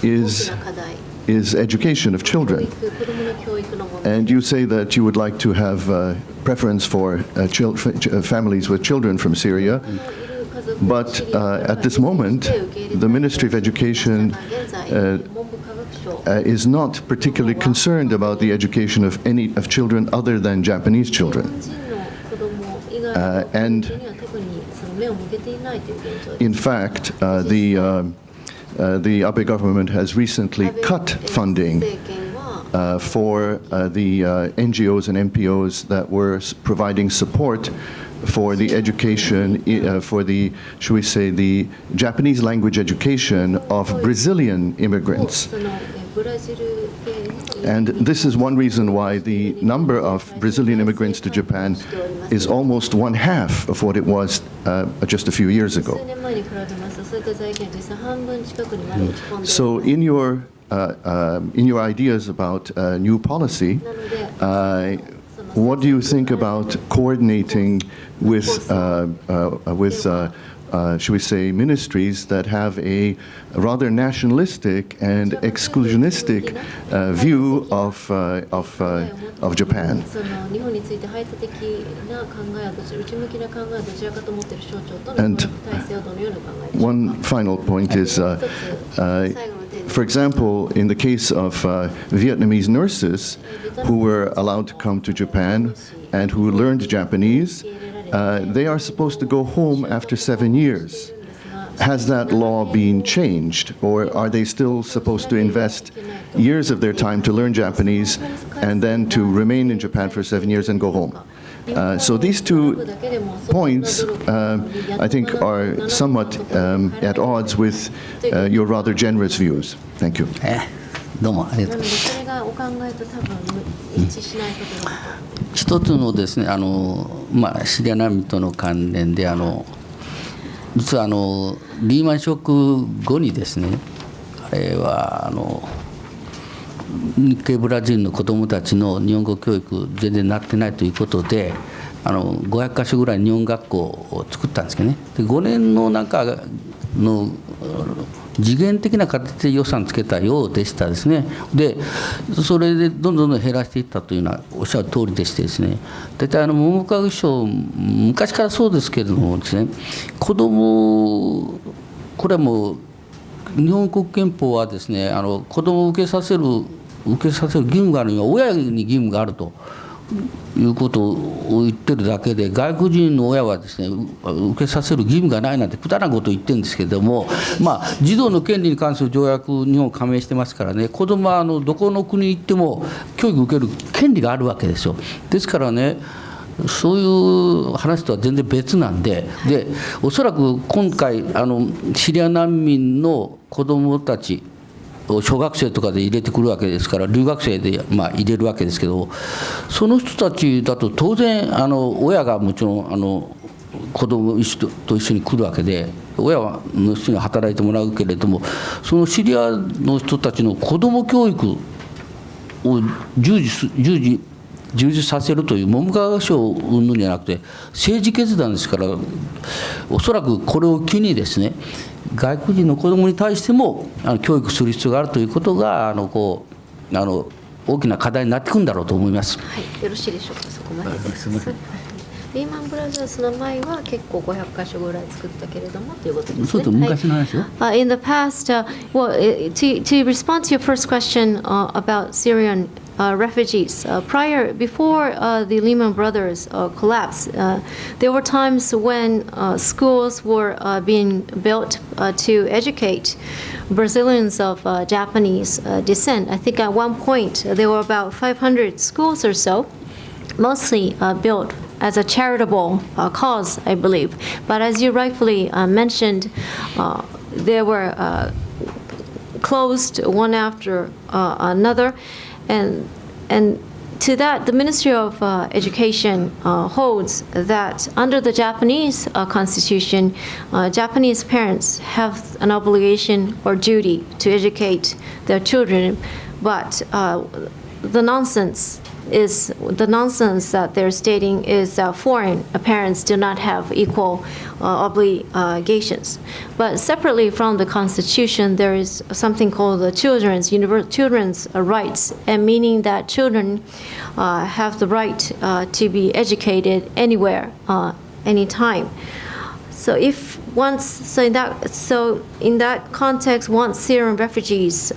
is education of children. And you say that you would like to have preference for families with children from Syria. But at this moment, the Ministry of Education is not particularly concerned about the education of children other than Japanese children. And in fact, the Abe government has recently cut funding for the NGOs and NPOs that were providing support for the education, for the, should we say, the Japanese language education of Brazilian immigrants. And this is one reason why the number of Brazilian immigrants to Japan is almost one half of what it was just a few years ago. So in your ideas about new policy, what do you think about coordinating with should we say, ministries that have a rather nationalistic and exclusionistic view of Japan? And one final point is, for example, in the case of Vietnamese nurses who were allowed to come to Japan and who learned Japanese, they are supposed to go home after 7 years. Has that law been changed, or are they still supposed to invest years of their time to learn Japanese and then to remain in Japan for 7 years and go home? So these 2 points, I think, are somewhat at odds with your rather generous views. Thank you. どうもありがとうございます。一つのですね、シリア難民との関連で実はリーマンショック後にですね、あれは日系ブラジルの子どもたちの日本語教育全然なってないということで、500カ所ぐらい日本学校を作ったんですけどね。で5年の中の次元的な形で予算つけたようでしたですね。でそれでどんどん減らしていったというのはおっしゃる通りでしてですね、大体文部科学省昔からそうですけれどもですね、子ども、これはもう日本国憲法はですね、子どもを受けさせる義務があるには親に義務があるということを言ってるだけで、外国人の親はですね、受けさせる義務がないなんてくだらんことを言ってるんですけれども、児童の権利に関する条約日本加盟してますからね、子どもはどこの国に行っても教育を受ける権利があるわけですよ。ですからね、そういう話とは全然別なんで、おそらく今回シリア難民の子どもたち小学生とかで入れてくるわけですから、留学生で入れるわけですけど、その人たちだと当然親がもちろん子供と一緒に来るわけで、親の人に働いてもらうけれども、そのシリアの人たちの子ども教育を従事させるという文部科学省云々じゃなくて政治決断ですから、おそらくこれを機にですね、外国人の子どもに対しても教育する必要があるということが大きな課題になってくるんだろうと思います。はい、よろしいでしょうか。そこまでです。リーマンブラザーズの前は結構500カ所ぐらい作ったけれどもということですね。そうと昔の話よ。In the past, to respond to your first question about Syrian refugees, before the Lehman Brothers collapse, there were times when schools were being built to educate Brazilians of Japanese descent. I think at one point there were about 500 schools or so, mostly built as a charitable cause, I believe. But as you rightfully mentioned, they were closed one after another. And to that, the Ministry of Education holds that under the Japanese Constitution, Japanese parents have an obligation or duty to educate their children, but the nonsense that they're stating is that foreign parents do not have equal obligations. But separately from the Constitution, there is something called the children's rights, and meaning that children have the right to be educated anywhere, anytime. So if in that context, once Syrian refugees,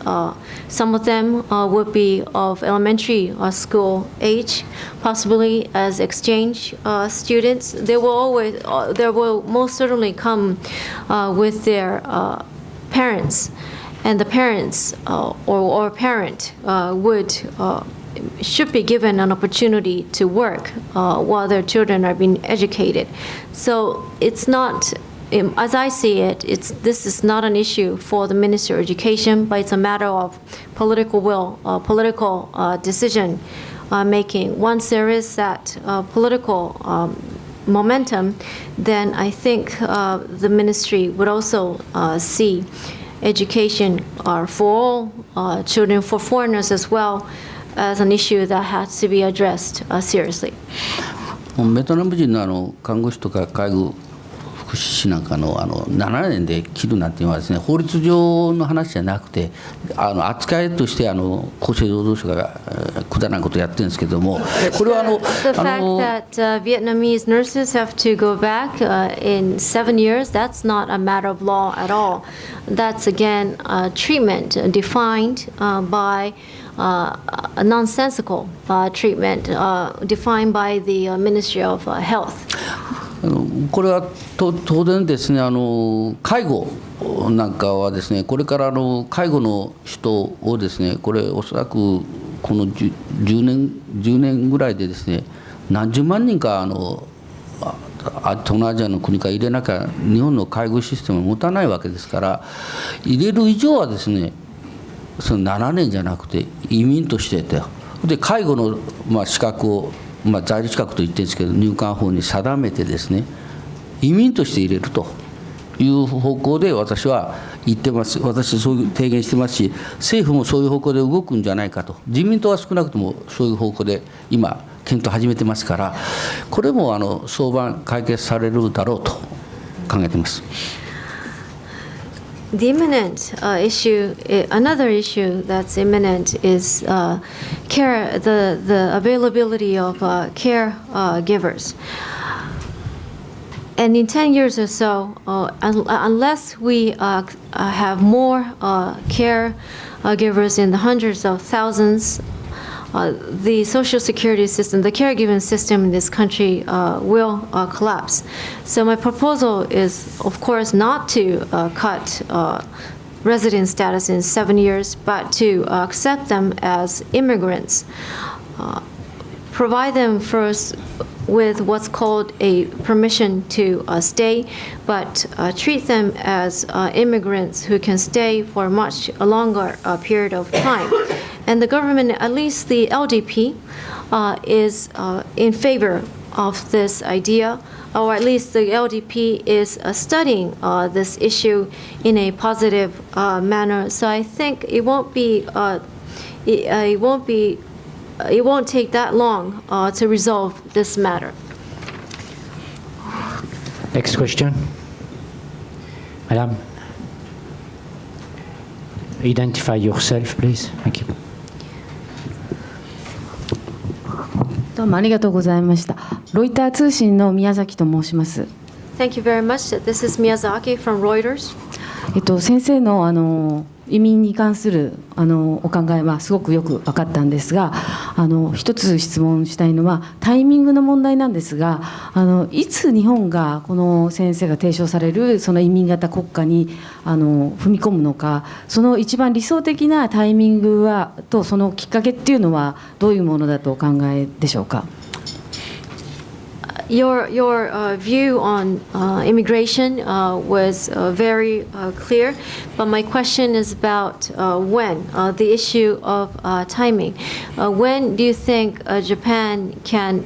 some of them would be of elementary school age, possibly as exchange students. They will most certainly come with their parents, and the parents or parent should be given an opportunity to work while their children are being educated. So it's not, as I see it, this is not an issue for the Ministry of Education, but it's a matter of political will, political decision making. Once there is that political momentum, then I think the ministry would also see education for all children, for foreigners as well, as an issue that has to be addressed seriously. ベトナム人の看護師とか介護福祉士なんかの7年で切るなんていうのはですね、法律上の話じゃなくて扱いとして厚生労働省がくだらないことをやってるんですけども、これはThe fact that Vietnamese nurses have to go back in 7 years, that's not a matter of law at all. That's again treatment defined by a nonsensical treatment defined by the Ministry of Health. これは当然ですね、介護なんかはですね、これから介護の人をですね、これおそらくこの10年ぐらいでですね、何十万人か東南アジアの国から入れなきゃ日本の介護システムを持たないわけですから、入れる以上はですね、その7年じゃなくて移民としてで介護の資格を在留資格と言ってるんですけど、入管法に定めてですね、移民として入れるという方向で私は言ってます。私そういう提言してますし、政府もそういう方向で動くんじゃないかと。自民党は少なくともそういう方向で今検討始めてますから、これも早晩解決されるだろうと考えています。The imminent issue, another issue that's imminent is care, the availability of caregivers. And in 10 years or so, unless we have more caregivers in the hundreds of thousands, the social security system, the caregiving system in this country will collapse. So my proposal is, of course, not to cut resident status in 7 years, but to accept them as immigrants. Provide them first with what's called a permission to stay, but treat them as immigrants who can stay for a much longer period of time. And the government, at least the LDP, is in favor of this idea, or at least the LDP is studying this issue in a positive manner. So I think it won't take that long to resolve this matter. Next question. Madam. Identify yourself, please. Thank you. どうもありがとうございました。ロイター通信の宮崎と申します。Thank you very much. This is Miyazaki from Reuters. 先生の移民に関するお考えはすごくよく分かったんですが、一つ質問したいのはタイミングの問題なんですが、いつ日本がこの先生が提唱されるその移民型国家に踏み込むのか、その一番理想的なタイミングとそのきっかけっていうのはどういうものだとお考えでしょうか。Your view on immigration was very clear, but my question is about when, the issue of timing. When do you think Japan can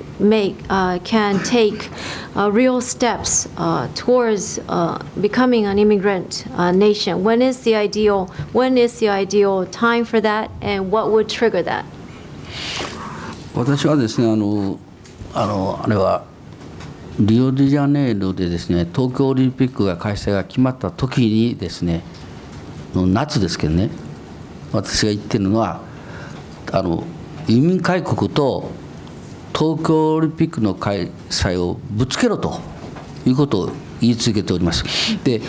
take real steps towards becoming an immigrant nation? When is the ideal time for that, and what would trigger that? 私はですね、あれはリオデジャネイロでですね、東京オリンピックが開催が決まった時にですね、夏ですけどね、私が言ってるのは移民開国と東京オリンピックの開催をぶつけろということを言い続けております。で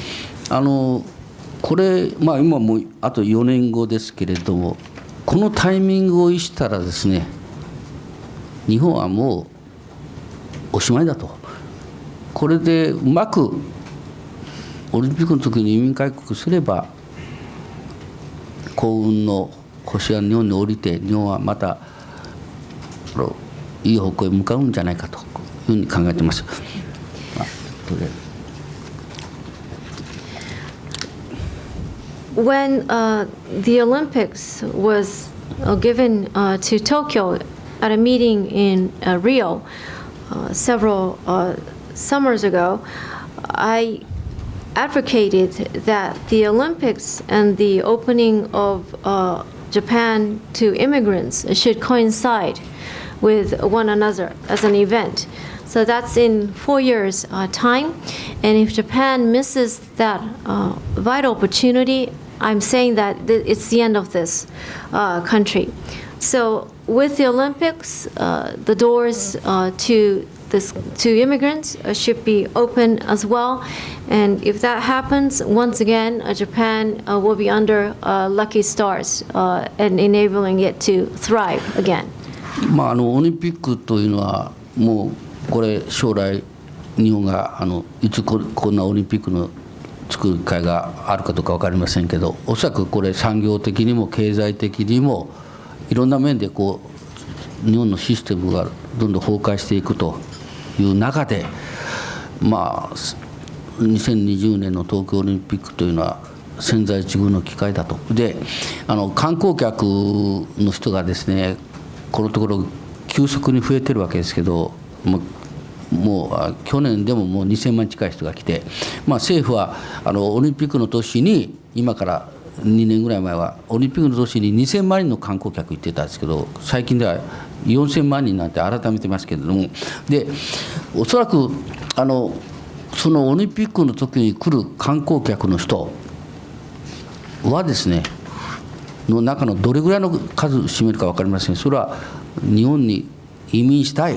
これ、今もうあと4年後ですけれども、このタイミングを逸したらですね、日本はもうおしまいだと。これでうまくオリンピックの時に移民開国すれば、幸運の星が日本に降りて、日本はまたいい方向へ向かうんじゃないかというふうに考えています。When the Olympics was given to Tokyo at a meeting in Rio several summers ago, I advocated that the Olympics and the opening of Japan to immigrants should coincide with one another as an event. So that's in 4 years' time. And if Japan misses that vital opportunity, I'm saying that it's the end of this country. So with the Olympics, the doors to immigrants should be open as well. And if that happens, once again, Japan will be under lucky stars and enabling it to thrive again. オリンピックというのはもうこれ将来日本がいつこんなオリンピックの作る機会があるかどうか分かりませんけど、おそらくこれ産業的にも経済的にもいろんな面で日本のシステムがどんどん崩壊していくという中で、2020年の東京オリンピックというのは千載一遇の機会だと。で観光客の人がですね、このところ急速に増えてるわけですけど、もう去年でももう2000万近い人が来て、政府はオリンピックの年に、今から2年ぐらい前はオリンピックの年に2000万人の観光客行ってたんですけど、最近では4000万人なんて改めてますけれども、でおそらくそのオリンピックの時に来る観光客の人はですねの中のどれぐらいの数占めるか分かりません。それは日本に移民したい、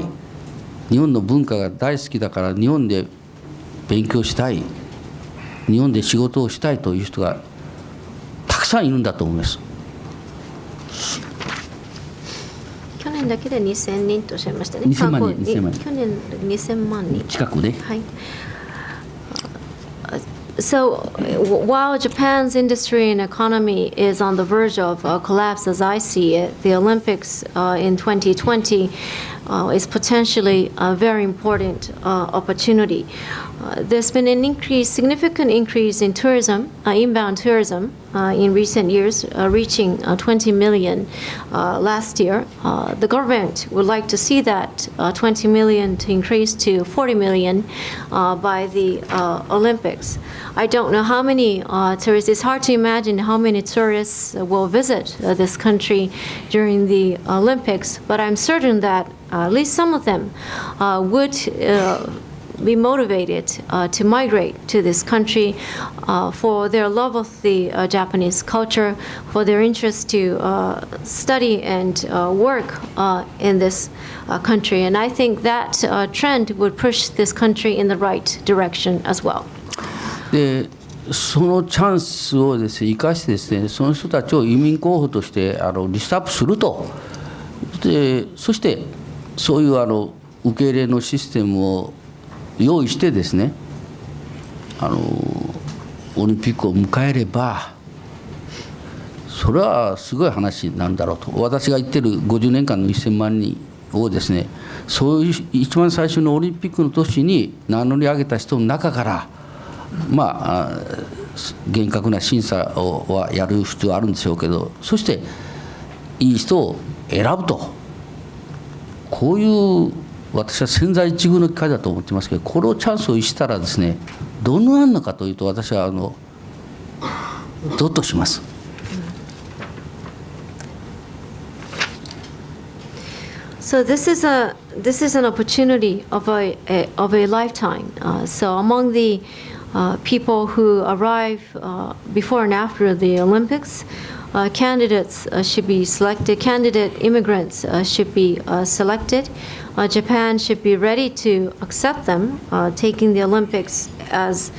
日本の文化が大好きだから日本で勉強したい、日本で仕事をしたいという人がたくさんいるんだと思います。去年だけで2000人とおっしゃいましたね。2000万人、2000万人。去年2000万人近くね。はい。So while Japan's industry and economy is on the verge of collapse, as I see it, the Olympics in 2020 is potentially a very important opportunity. There's been an significant increase in tourism, inbound tourism, in recent years, reaching 20 million last year. The government would like to see that 20 million to increase to 40 million by the Olympics. I don't know how many tourists, it's hard to imagine how many tourists will visit this country during the Olympics, but I'm certain that at least some of them would be motivated to migrate to this country for their love of the Japanese culture, for their interest to study and work in this country. And I think that trend would push this country in the right direction as well. でそのチャンスをですね生かしてですね、その人たちを移民候補としてリストアップすると。でそしてそういう受け入れのシステムを用意してですね、オリンピックを迎えればそれはすごい話になるんだろうと。私が言ってる50年間の1000万人をですね、そういう一番最初のオリンピックの年に名乗り上げた人の中から厳格な審査はやる必要あるんでしょうけど、そしていい人を選ぶと、こういう私は千載一遇の機会だと思ってますけど、これをチャンスを逸したらですね、どうなるのかというと、私はゾッとします。So this is an opportunity of a lifetime. So among the people who arrive before and after the Olympics, candidates should be selected, candidate immigrants should be selected. Japan should be ready to accept them, taking the Olympics as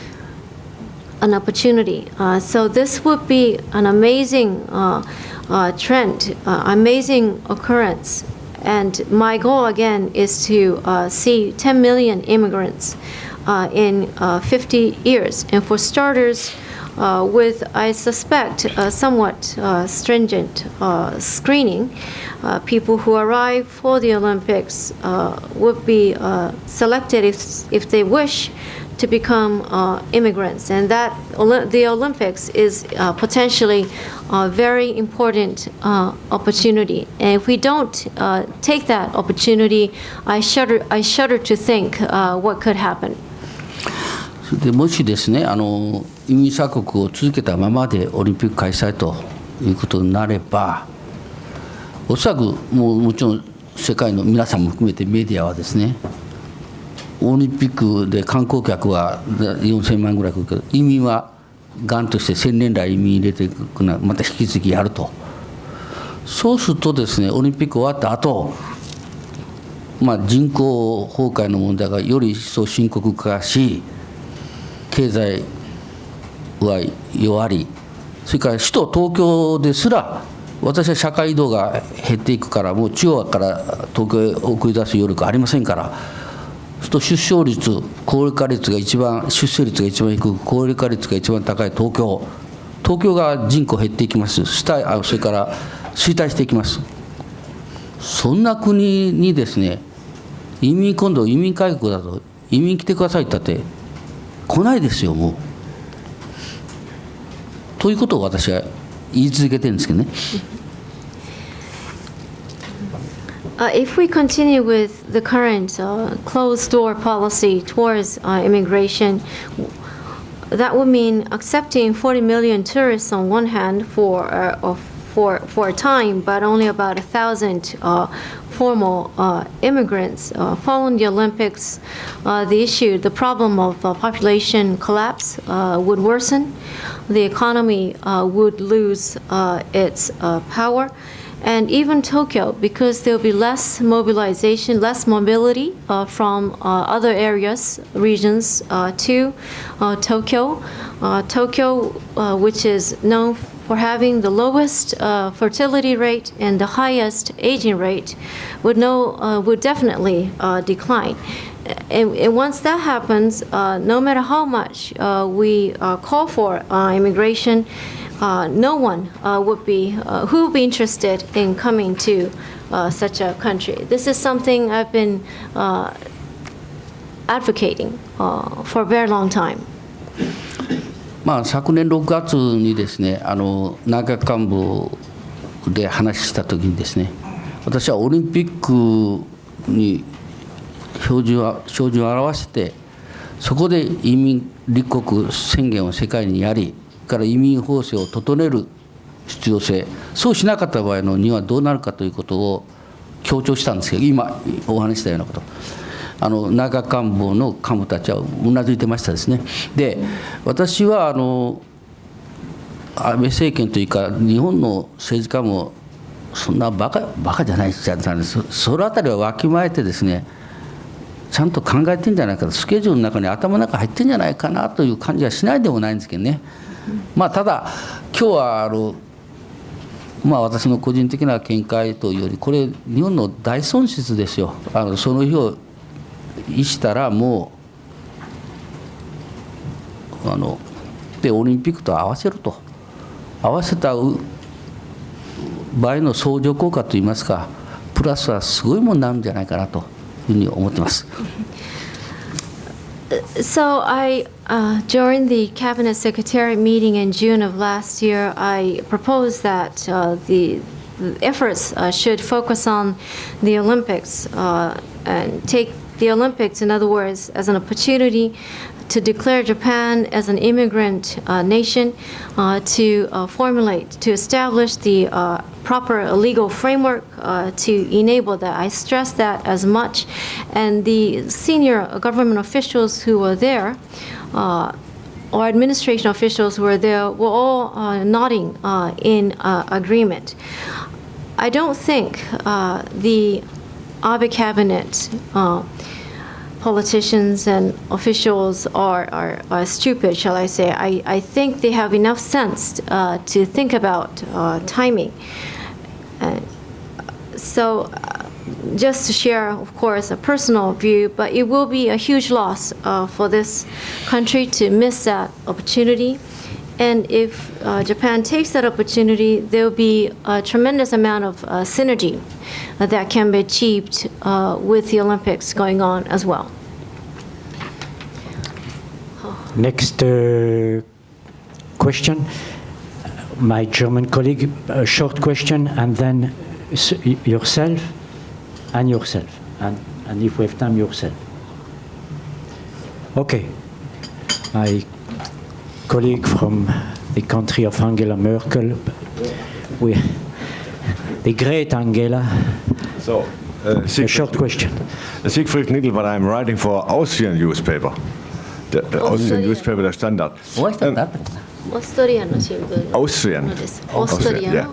an opportunity. So this would be an amazing trend, amazing occurrence. And my goal again is to see 10 million immigrants in 50 years. And for starters, with, I suspect, somewhat stringent screening, people who arrive for the Olympics would be selected if they wish to become immigrants. And that the Olympics is potentially a very important opportunity. And if we don't take that opportunity, I shudder to think what could happen. でもしですね、移民鎖国を続けたままでオリンピック開催ということになれば、おそらくもちろん世界の皆さんも含めてメディアはですね、オリンピックで観光客は4000万ぐらい来るけど、移民はがんとして1000年来移民入れていくのはまた引き続きやると。そうするとですね、オリンピック終わった後、人口崩壊の問題がより一層深刻化し、経済は弱り、それから首都東京ですら、私は社会移動が減っていくから、もう地方から東京へ送り出す余力ありませんから、出生率、高齢化率が一番、出生率が一番低く、高齢化率が一番高い東京が人口減っていきます。それから衰退していきます。そんな国にですね、今度移民改革だと、移民来てくださいって言ったって来ないですよ、もう。ということを私は言い続けてるんですけどね。If we continue with the current closed-door policy towards immigration, that would mean accepting 40 million tourists on one hand for a time, but only about 1,000 formal immigrants. Following the Olympics, the problem of population collapse would worsen. The economy would lose its power. And even Tokyo, because there will be less mobilization, less mobility from other areas, regions to Tokyo. Tokyo, which is known for having the lowest fertility rate and the highest aging rate, would definitely decline. And once that happens, no matter how much we call for immigration, no one would be interested in coming to such a country. This is something I've been advocating for a very long time. 昨年6月にですね、内閣官房で話したときにですね、私はオリンピックに照準を合わせて、そこで移民立国宣言を世界にやり、から移民法制を整える必要性、そうしなかった場合にはどうなるかということを強調したんですけど、今お話したようなこと、内閣官房の幹部たちはうなずいてましたですね。で、私は安倍政権というか日本の政治家もそんなバカじゃないじゃないです。そのあたりはわきまえてですね、ちゃんと考えてんじゃないかと、スケジュールの中に頭の中入ってんじゃないかなという感じはしないでもないんですけどね。ただ今日は私の個人的な見解というより、これ日本の大損失ですよ。その日を逸したらもうでオリンピックと合わせると、合わせた場合の相乗効果といいますか、プラスはすごいものになるんじゃないかなというふうに思ってます。So during the Cabinet Secretariat meeting in June of last year, I proposed that the efforts should focus on the Olympics and take the Olympics, in other words, as an opportunity to declare Japan as an immigrant nation, to establish the proper legal framework to enable that. I stress that as much. And the senior government officials who were there or administration officials who were there were all nodding in agreement. I don't think the Abe cabinet politicians and officials are stupid, shall I say. I think they have enough sense to think about timing. So just to share, of course, a personal view, but it will be a huge loss for this country to miss that opportunity. And if Japan takes that opportunity, there will be a tremendous amount of synergy that can be achieved with the Olympics going on as well. Next question. My German colleague, a short question, and then yourself, and if we have time, yourself. Okay. My colleague from the country of Angela Merkel, the great Angela. So, a short question. Siegfried Nittel, but I'm writing for Austrian newspaper. The Austrian newspaper, the Standard. Austrian. Austria. Yeah.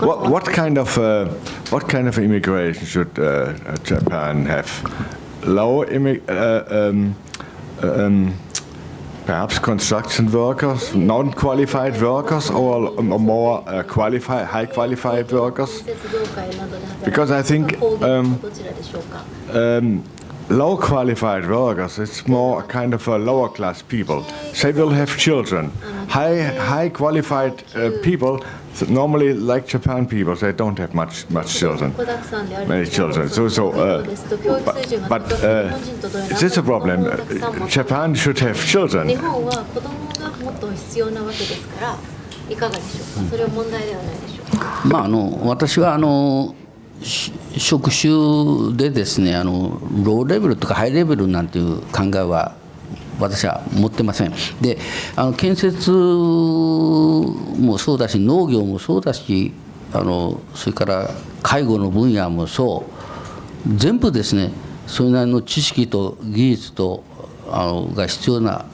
What kind of immigration should Japan have? Low perhaps construction workers, non-qualified workers, or more high qualified workers? Because I think low qualified workers, it's more kind of a lower class people. They will have children. High qualified people, normally like Japan people, they don't have many children. But is this a problem? Japan should have children. Ma 私は職種でですね、ローレベルとかハイレベルなんていう考えは私は持ってません。で、建設もそうだし、農業もそうだし、それから介護の分野もそう、全部ですね、それなりの知識と技術とが必要な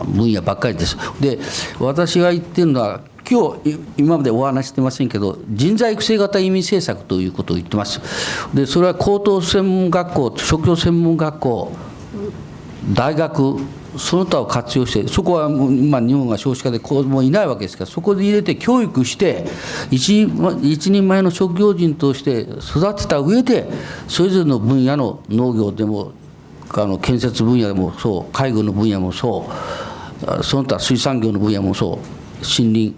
分野ばっかりです。で、私が言ってるのは、今までお話してませんけど、人材育成型移民政策ということを言ってます。で、それは高等専門学校、職業専門学校、大学、その他を活用して、そこは今日本が少子化で子供いないわけですから、そこで入れて教育して、一人前の職業人として育てた上で、それぞれの分野の農業でも、建設分野でもそう、介護の分野もそう、その他水産業の分野もそう、森林、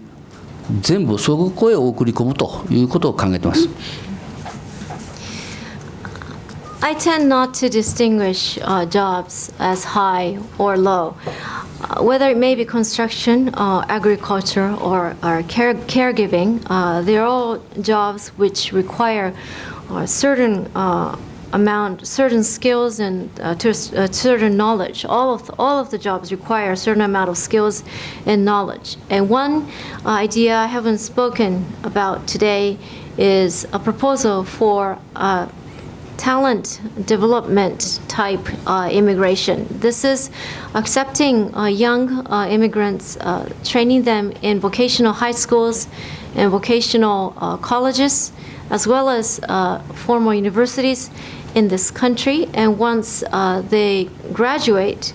全部そこへ送り込むということを考えています。I tend not to distinguish jobs as high or low. Whether it may be construction, agriculture, or caregiving, they're all jobs which require certain certain skills and certain knowledge. All of the jobs require a certain amount of skills and knowledge. And one idea I haven't spoken about today is a proposal for talent development type immigration. This is accepting young immigrants, training them in vocational high schools and vocational colleges, as well as formal universities in this country. And once they graduate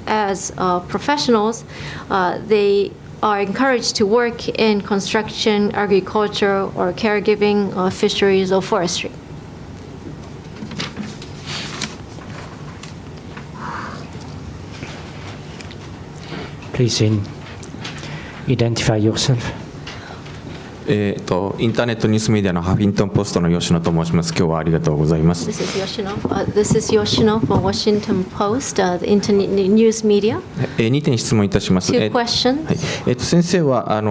as professionals, they are encouraged to work in construction, agriculture, or caregiving, fisheries, or forestry. Please identify yourself. インターネットニュースメディアのハフィントンポストの吉野と申します。今日はありがとうございます。This is Yoshino from Washington Post, the internet news media. 2点質問いたします。Two questions. 先生は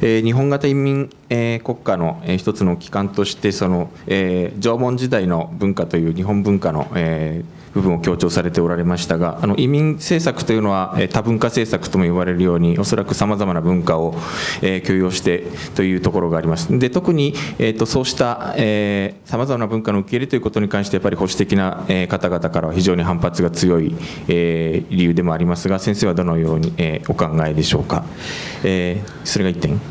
日本型移民国家の一つの機関としてその縄文時代の文化という日本文化の部分を強調されておられましたが、移民政策というのは多文化政策とも言われるように、おそらくさまざまな文化を許容してというところがあります。で、特にそうしたさまざまな文化の受け入れということに関して、やっぱり保守的な方々からは非常に反発が強い理由でもありますが、先生はどのようにお考えでしょうか。それが1点。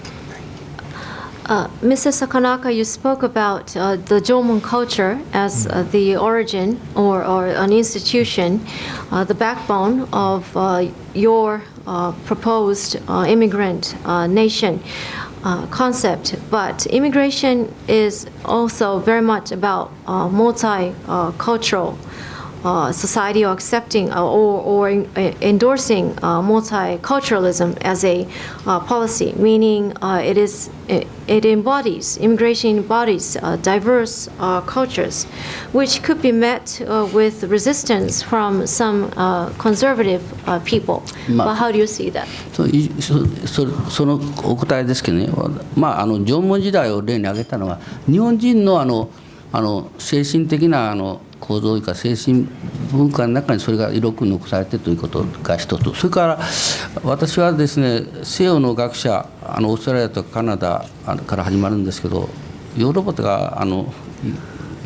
Mr. Sakanaka, you spoke about the Jomon culture as the origin or an institution, the backbone of your proposed immigrant nation concept. But immigration is also very much about multicultural society, or accepting or endorsing multiculturalism as a policy, meaning immigration embodies diverse cultures, which could be met with resistance from some conservative people. But how do you see that? そのお答えですけどね、縄文時代を例に挙げたのは、日本人の精神的な構造というか精神文化の中にそれが色濃く残されているということが一つ。それから私はですね、西洋の学者、オーストラリアとかカナダから始まるんですけど、ヨーロッパとか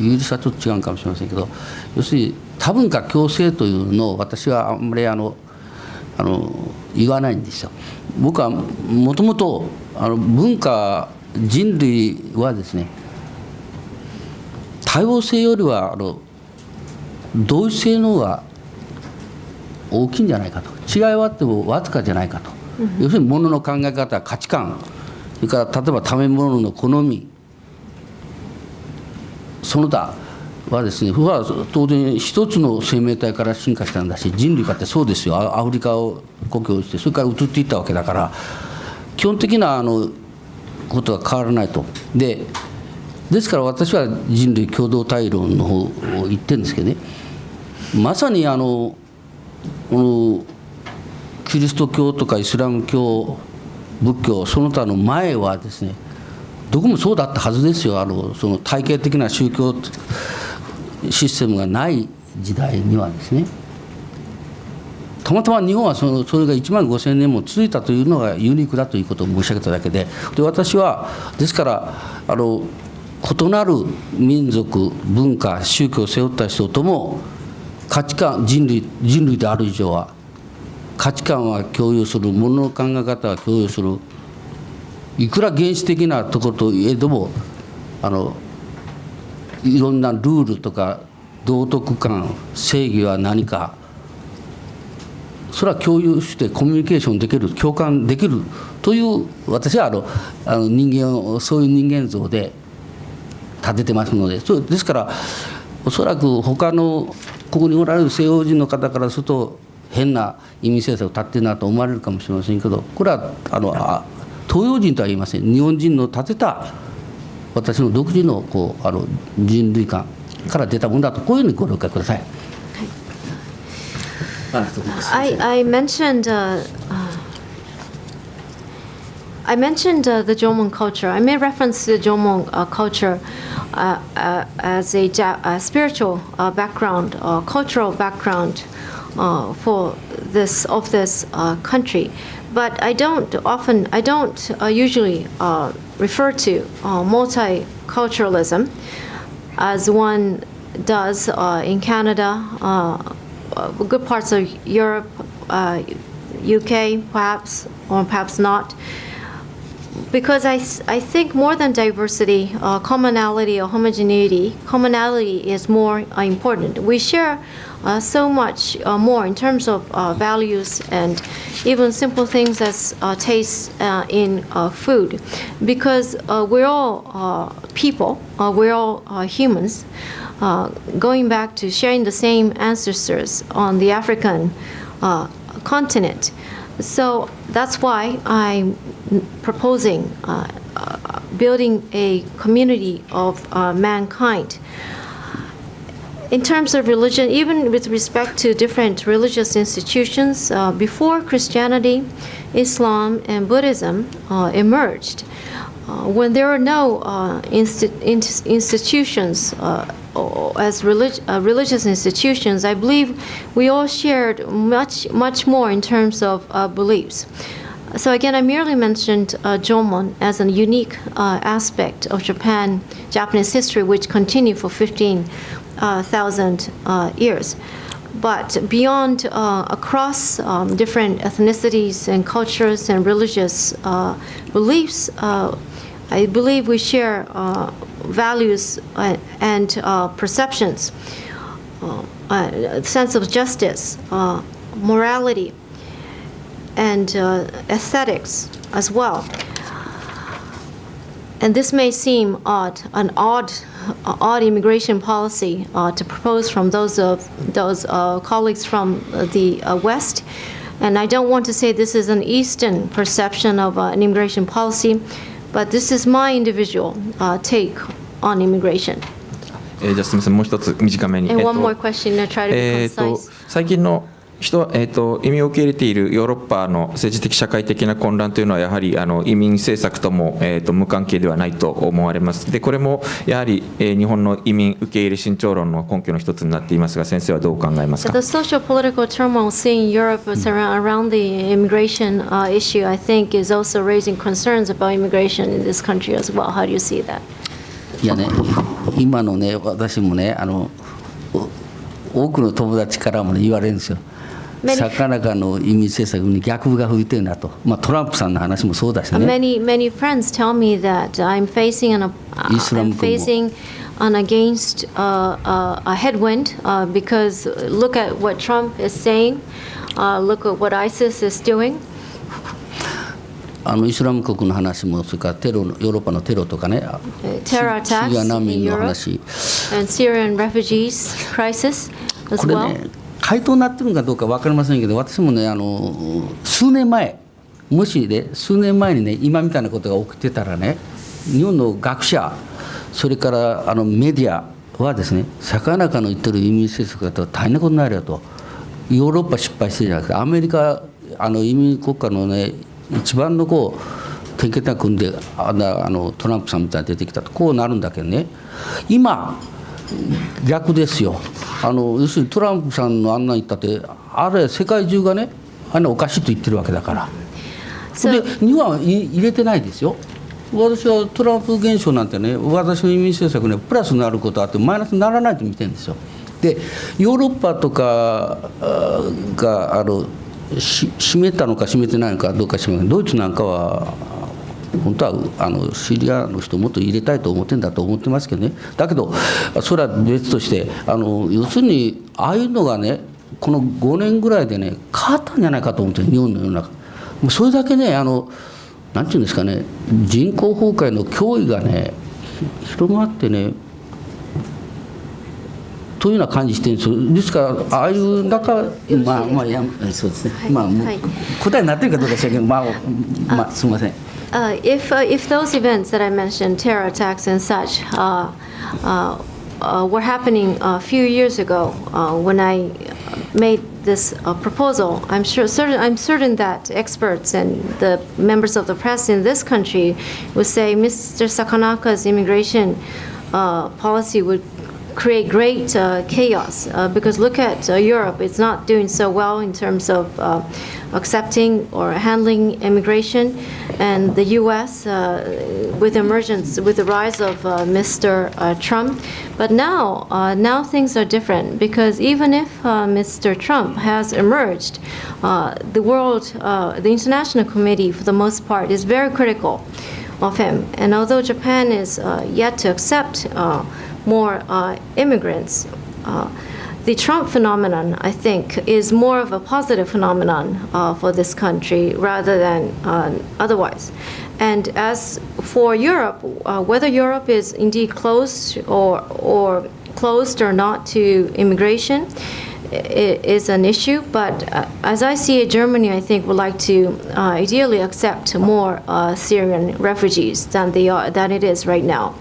イギリスはちょっと違うかもしれませんけど、要するに多文化共生というのを私はあんまり言わないんですよ。僕はもともと文化人類はですね、多様性よりは同一性の方が大きいんじゃないかと。違いはあってもわずかじゃないかと。要するに物の考え方、価値観、それから例えば食べ物の好み、その他はですね、当然一つの生命体から進化したんだし、人類かってそうですよ。アフリカを故郷にして、それから移っていったわけだから、基本的なことは変わらないと。ですから私は人類共同体論の方を言ってるんですけどね、まさにキリスト教とかイスラム教、仏教、その他の前はですね、どこもそうだったはずですよ。その体系的な宗教システムがない時代にはですね、たまたま日本はそれが1万5000年も続いたというのがユニークだということを申し上げただけで、私はですから異なる民族、文化、宗教を背負った人とも価値観、人類である以上は価値観は共有する、物の考え方は共有する。いくら原始的なところといえどもいろんなルールとか道徳観、正義は何か、それは共有してコミュニケーションできる、共感できるという、私は人間をそういう人間像で立ててますので、ですからおそらく他のここにおられる西洋人の方からすると変な移民政策を立ってるなと思われるかもしれませんけど、これは東洋人とは言いません。日本人の立てた私の独自の人類観から出たものだと、こういうふうにご了解ください。I mentioned the Jomon culture. I made reference to the Jomon culture as a spiritual background, cultural background for this country. But I don't usually refer to multiculturalism as one does in Canada, good parts of Europe, UK, perhaps, or perhaps not. Because I think more than diversity, commonality or homogeneity, commonality is more important. We share so much more in terms of values and even simple things as taste in food. Because we're all people, we're all humans, going back to sharing the same ancestors on the African continent. So that's why I'm proposing building a community of mankind. In terms of religion, even with respect to different religious institutions, before Christianity, Islam, and Buddhism emerged, when there are no institutions as religious institutions, I believe we all shared much more in terms of beliefs. So again, I merely mentioned Jomon as a unique aspect of Japanese history, which continued for 15,000 years. But beyond, across different ethnicities and cultures and religious beliefs, I believe we share values and perceptions, sense of justice, morality, and aesthetics as well. And this may seem an odd immigration policy to propose from those colleagues from the West. And I don't want to say this is an Eastern perception of an immigration policy, but this is my individual take on immigration. じゃあすみません、もう一つ短めに。And one more question, I try to be concise. 最近の移民を受け入れているヨーロッパの政治的社会的な混乱というのはやはり移民政策とも、無関係ではないと思われます。でこれもやはり、日本の移民受け入れ慎重論の根拠の一つになっていますが、先生はどう考えますか。 The social political turmoil seen in Europe around the immigration issue, I think, is also raising concerns about immigration in this country as well. How do you see that? いやね、今のね、私もね、多くの友達からも、ね、言われるんですよ。Sakanakaの移民政策に逆風が吹いてるなと、トランプさんの話もそうだしね。Many friends tell me that I'm facing an against a headwind because look at what Trump is saying, look at what ISIS is doing. イスラム国の話も、それからヨーロッパのテロとかね、シリア難民の話、and Syrian refugees crisis as well. これね、回答になってるのかどうか分かりませんけど、私もね、数年前、もしね、数年前にね、今みたいなことが起きてたらね、日本の学者、それからメディアはですね、Sakanakaの言ってる移民政策だと大変なことになるよと、ヨーロッパ失敗してるじゃなくて、アメリカ、移民国家のね、一番の典型な国でトランプさんみたいに出てきたと、こうなるんだけどね、今、逆ですよ。要するにトランプさんのあんな言ったって、あれ世界中がね、おかしいと言ってるわけだから。で日本は入れてないですよ。私はトランプ現象なんてね、私の移民政策にはプラスになることあってマイナスにならないと見てるんですよ。でヨーロッパとかが閉めたのか閉めてないのかどうか知らないけど、ドイツなんかは本当はシリアの人もっと入れたいと思ってるんだと思ってますけどね。だけどそれは別として、要するにああいうのがね、この5年ぐらいでね変わったんじゃないかと思ってる、日本の世の中。もうそれだけね、なんていうんですかね、人口崩壊の脅威がね広まってね、というような感じしてるんですよ。ですからああいう中、そうですね、答えになってるかどうかしらけど、すみません。If those events that I mentioned, terror attacks and such, were happening a few years ago when I made this proposal, I'm certain that experts and the members of the press in this country would say Mr. Sakanaka's immigration policy would create great chaos because look at Europe, it's not doing so well in terms of accepting or handling immigration, and the U.S. With the rise of Mr. Trump. But now things are different because even if Mr. Trump has emerged, the international community for the most part is very critical of him. And although Japan is yet to accept more immigrants, the Trump phenomenon, I think, is more of a positive phenomenon for this country rather than otherwise. And as for Europe, whether Europe is indeed closed or closed or not to immigration is an issue. But as I see it, Germany, I think, would like to ideally accept more Syrian refugees than it is right now.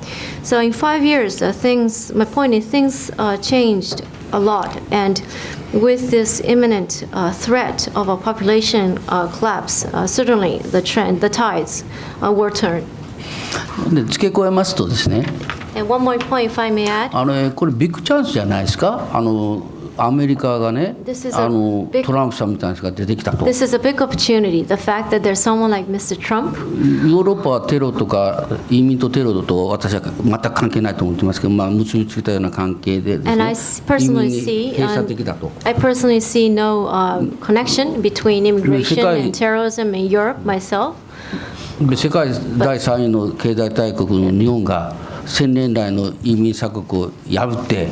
So in 5 years, my point is things changed a lot, and with this imminent threat of a population collapse, certainly the tides will turn. で付け加えますとですね、 And one more point, if I may add. これビッグチャンスじゃないですか。アメリカがね、 This is a big- トランプさんみたいな人が出てきたと。 This is a big opportunity. The fact that there's someone like Mr. Trump. ヨーロッパはテロとか移民とテロと私は全く関係ないと思ってますけど、結びつけたような関係でです And ね、 I 移 personally 民に see, 閉鎖的だと。 I personally see no connection between immigration and terrorism in Europe. Myself, で世界第3位の経済大国の日本が1000年来の移民鎖国を破って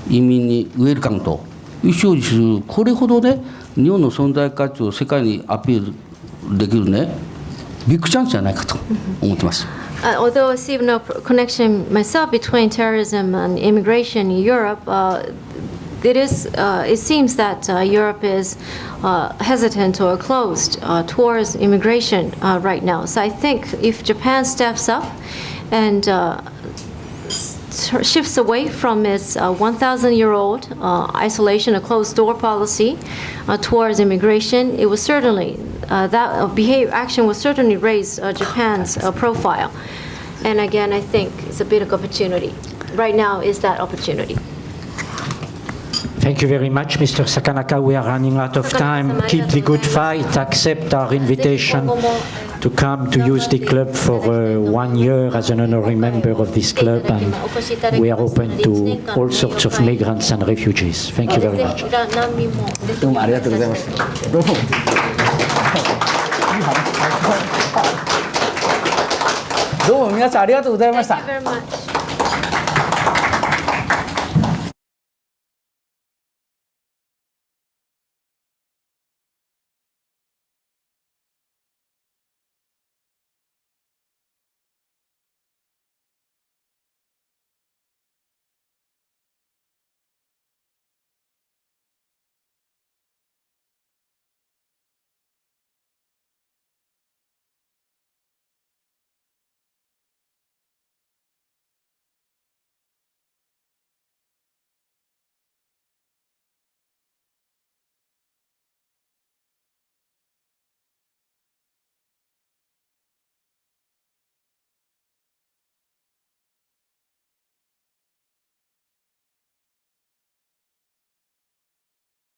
移民にウェルカムと意思表示する、これほどね日本の存在価値を世界にアピールできるねビッグチャンスじゃないかと思ってます。although I see no connection myself between terrorism and immigration in Europe, it seems that Europe is hesitant or closed towards immigration right now. So I think if Japan steps up and shifts away from its 1,000-year-old isolation, a closed-door policy towards immigration, it will certainly action will certainly raise Japan's profile. And again, I think it's a big opportunity. Right now is that opportunity. Thank you very much, Mr. Sakanaka. We are running out of time. Keep the good fight. Accept our invitation to come to use the club for 1 year as an honorary member of this club, and we are open to all sorts of migrants and refugees. Thank you very much. どうもありがとうございました。どうも。どうも皆さんありがとうございました。Thank you very much.